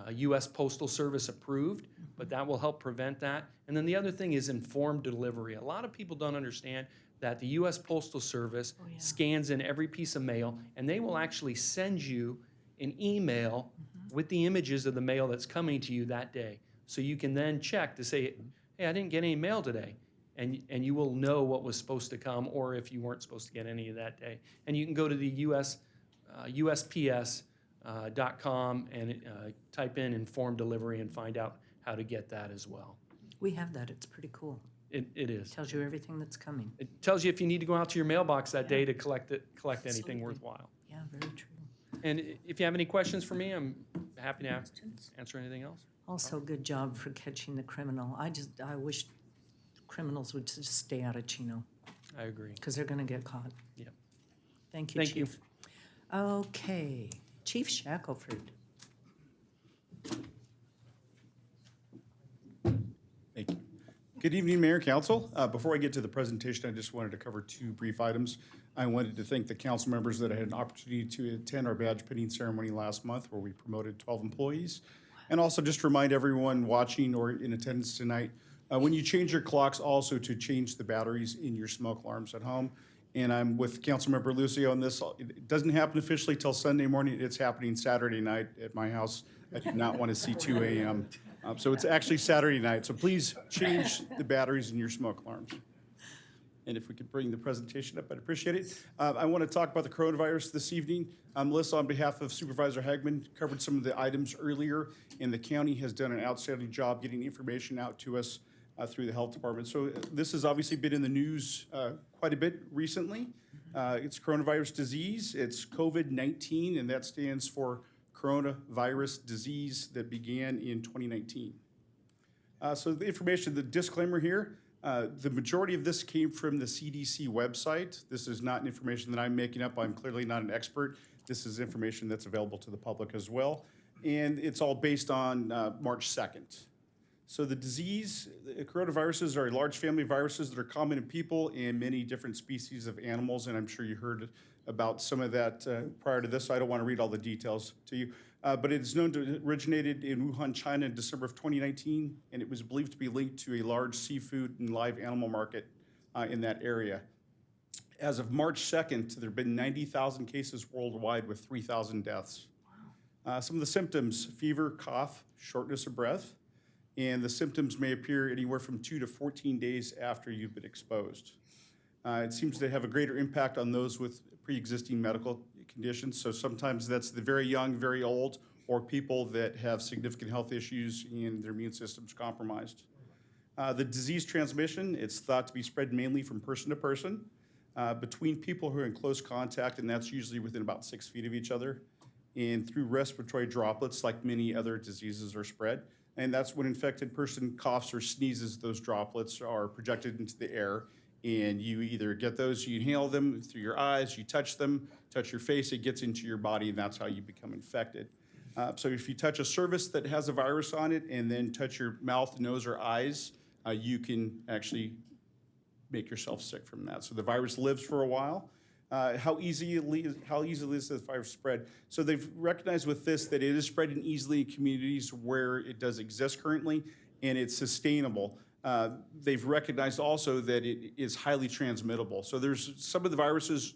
U.S. Postal Service approved, but that will help prevent that. And then the other thing is informed delivery. A lot of people don't understand that the U.S. Postal Service scans in every piece of mail, and they will actually send you an email with the images of the mail that's coming to you that day. So you can then check to say, hey, I didn't get any mail today. And you will know what was supposed to come or if you weren't supposed to get any of that day. And you can go to the USPS.com and type in informed delivery and find out how to get that as well. We have that, it's pretty cool. It is. Tells you everything that's coming. It tells you if you need to go out to your mailbox that day to collect anything Absolutely. worthwhile. Yeah, very true. And if you have any questions for me, I'm happy to answer anything else. Also, good job for catching the criminal. I wish criminals would just stay out of Chino. I agree. Because they're going to get caught. Yep. Thank you, Thank you. Chief. Okay, Chief Shackelford. Thank you. Good evening, Mayor, Council. Before I get to the presentation, I just wanted to cover two brief items. I wanted to thank the council members that I had an opportunity to attend our badge pinning ceremony last month where we promoted 12 employees. And also just remind everyone watching or in attendance tonight, when you change your clocks, also to change the batteries in your smoke alarms at home. And I'm with Councilmember Lucio on this. It doesn't happen officially till Sunday morning. It's happening Saturday night at my house. I do not want to see 2 a.m. So it's actually Saturday night. So please change the batteries in your smoke alarms. And if we could bring the presentation up, I'd appreciate it. I want to talk about the coronavirus this evening. Melissa, on behalf of Supervisor Hagman, covered some of the items earlier, and the county has done an outstanding job getting information out to us through the health department. So this has obviously been in the news quite a bit recently. It's coronavirus disease. It's COVID-19, and that stands for coronavirus disease that began in 2019. So the information, the disclaimer here, the majority of this came from the CDC website. This is not information that I'm making up. I'm clearly not an expert. This is information that's available to the public as well. And it's all based on March 2nd. So the disease, coronaviruses are large family viruses that are common in people and many different species of animals. And I'm sure you heard about some of that prior to this, so I don't want to read all the details to you. But it is known to have originated in Wuhan, China in December of 2019, and it was believed to be linked to a large seafood and live animal market in that area. As of March 2nd, there have been 90,000 cases worldwide with 3,000 deaths. Some of the symptoms, fever, cough, shortness of breath, and the symptoms may appear anywhere from 2 to 14 days after you've been exposed. It seems to have a greater impact on those with pre-existing medical conditions. So sometimes that's the very young, very old, or people that have significant health issues and their immune system's compromised. The disease transmission, it's thought to be spread mainly from person to person, between people who are in close contact, and that's usually within about 6 feet of each other, and through respiratory droplets like many other diseases are spread. And that's when an infected person coughs or sneezes, those droplets are projected into the air, and you either get those, you inhale them through your eyes, you touch them, touch your face, it gets into your body, and that's how you become infected. So if you touch a surface that has a virus on it and then touch your mouth, nose, or eyes, you can actually make yourself sick from that. So the virus lives for a while. How easily is this virus spread? So they've recognized with this that it is spreading easily in communities where it does exist currently, and it's sustainable. They've recognized also that it is highly transmittable. So there's some of the viruses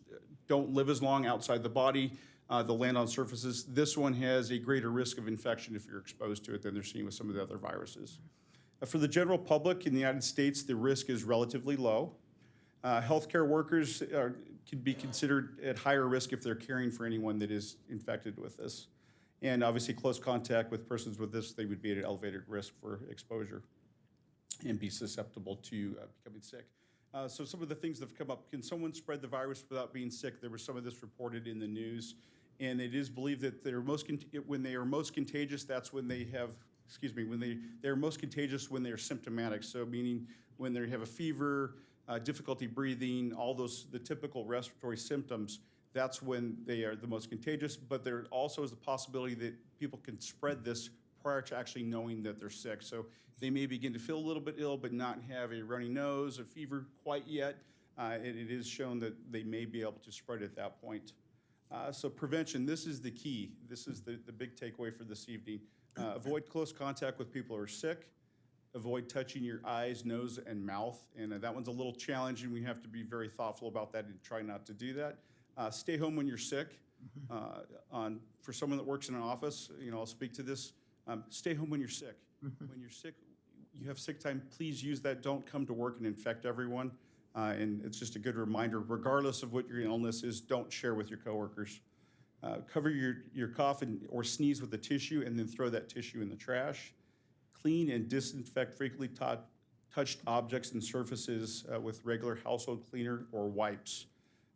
don't live as long outside the body. They'll land on surfaces. This one has a greater risk of infection if you're exposed to it than they're seeing with some of the other viruses. For the general public in the United States, the risk is relatively low. Healthcare workers could be considered at higher risk if they're caring for anyone that is infected with this. And obviously close contact with persons with this, they would be at an elevated risk for exposure and be susceptible to becoming sick. So some of the things that have come up, can someone spread the virus without being sick? There was some of this reported in the news. And it is believed that when they are most contagious, that's when they have, they're most contagious when they're symptomatic. So meaning when they have a fever, difficulty breathing, all those, the typical respiratory symptoms, that's when they are the most contagious. But there also is the possibility that people can spread this prior to actually knowing that they're sick. So they may begin to feel a little bit ill, but not have a runny nose, a fever quite yet. And it is shown that they may be able to spread it at that point. So prevention, this is the key. This is the big takeaway for this evening. Avoid close contact with people who are sick. Avoid touching your eyes, nose, and mouth. And that one's a little challenging. We have to be very thoughtful about that and try not to do that. Stay home when you're sick. For someone that works in an office, I'll speak to this. Stay home when you're sick. When you're sick, you have sick time, please use that. Don't come to work and infect everyone. And it's just a good reminder, regardless of what your illness is, don't share with your coworkers. Cover your cough or sneeze with a tissue and then throw that tissue in the trash. Clean and disinfect frequently touched objects and surfaces with regular household cleaner or wipes.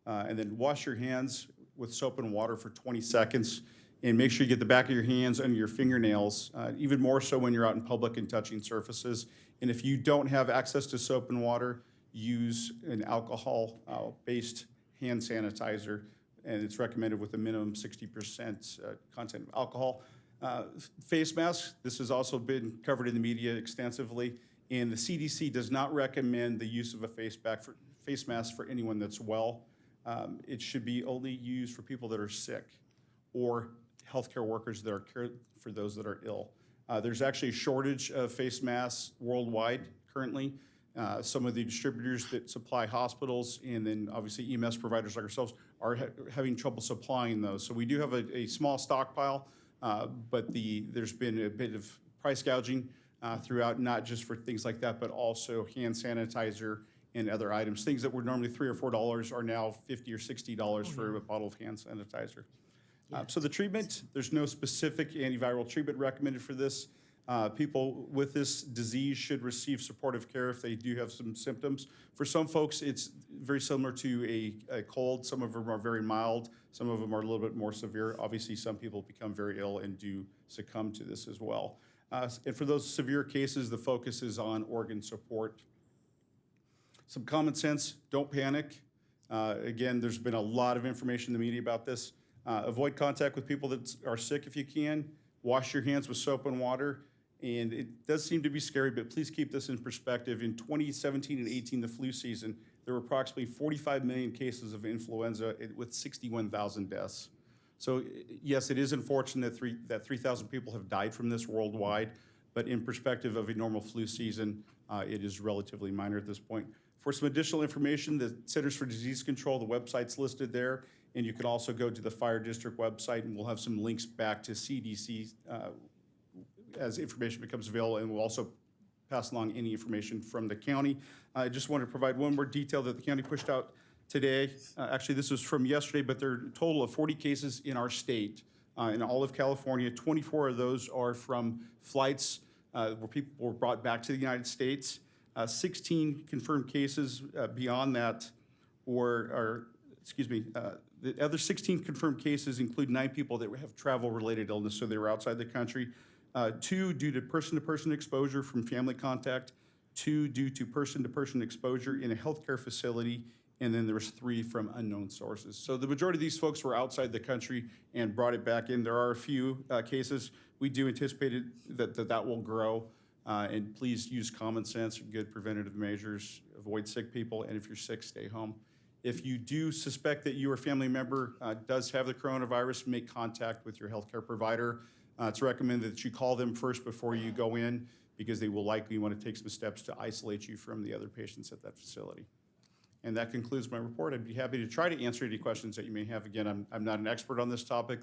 And then wash your hands with soap and water for 20 seconds. And make sure you get the back of your hands under your fingernails, even more so when you're out in public and touching surfaces. And if you don't have access to soap and water, use an alcohol-based hand sanitizer, and it's recommended with a minimum 60% content of alcohol. Face masks, this has also been covered in the media extensively, and the CDC does not recommend the use of a face mask for anyone that's well. It should be only used for people that are sick or healthcare workers that are caring for those that are ill. There's actually a shortage of face masks worldwide currently. Some of the distributors that supply hospitals and then obviously EMS providers like ourselves are having trouble supplying those. So we do have a small stockpile, but there's been a bit of price gouging throughout, not just for things like that, but also hand sanitizer and other items. Things that were normally $3 or $4 are now $50 or $60 for a bottle of hand sanitizer. So the treatment, there's no specific antiviral treatment recommended for this. People with this disease should receive supportive care if they do have some symptoms. For some folks, it's very similar to a cold. Some of them are very mild. Some of them are a little bit more severe. Obviously, some people become very ill and do succumb to this as well. And for those severe cases, the focus is on organ support. Some common sense, don't panic. Again, there's been a lot of information in the media about this. Avoid contact with people that are sick if you can. Wash your hands with soap and water. And it does seem to be scary, but please keep this in perspective. In 2017 and 18, the flu season, there were approximately 45 million cases of influenza with 61,000 deaths. So yes, it is unfortunate that 3,000 people have died from this worldwide, but in perspective of a normal flu season, it is relatively minor at this point. For some additional information, the Centers for Disease Control, the website's listed there, and you can also go to the Fire District website, and we'll have some links back to CDC as information becomes available, and we'll also pass along any information from the county. I just want to provide one more detail that the county pushed out today. Actually, this was from yesterday, but there are a total of 40 cases in our state, in all of California. 24 of those are from flights where people were brought back to the United States. 16 confirmed cases beyond that, the other 16 confirmed cases include 9 people that have travel-related illness, so they were outside the country. 2 due to person-to-person exposure from family contact, 2 due to person-to-person exposure in a healthcare facility, and then there was 3 from unknown sources. So the majority of these folks were outside the country and brought it back in. There are a few cases. We do anticipate that will grow, and please use common sense and good preventative measures. Avoid sick people, and if you're sick, stay home. If you do suspect that your family member does have the coronavirus, make contact with your healthcare provider. It's recommended that you call them first before you go in, because they will likely want to take some steps to isolate you from the other patients at that facility. And that concludes my report. I'd be happy to try to answer any questions that you may have. Again, I'm not an expert on this topic,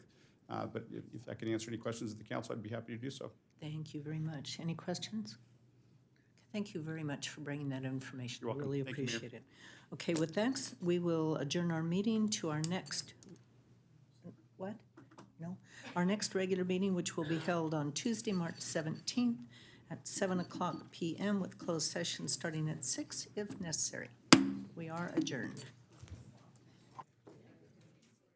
but if I can answer any questions of the council, I'd be happy to do so. Thank you very much. Any questions? Thank you very much for bringing that information. You're welcome. Really Thank you, Mayor. appreciate it. Okay, with that, we will adjourn our meeting to our next, our next regular meeting, which will be held on Tuesday, March 17th at 7:00 p.m. with closed session starting at 6 if necessary. We are adjourned.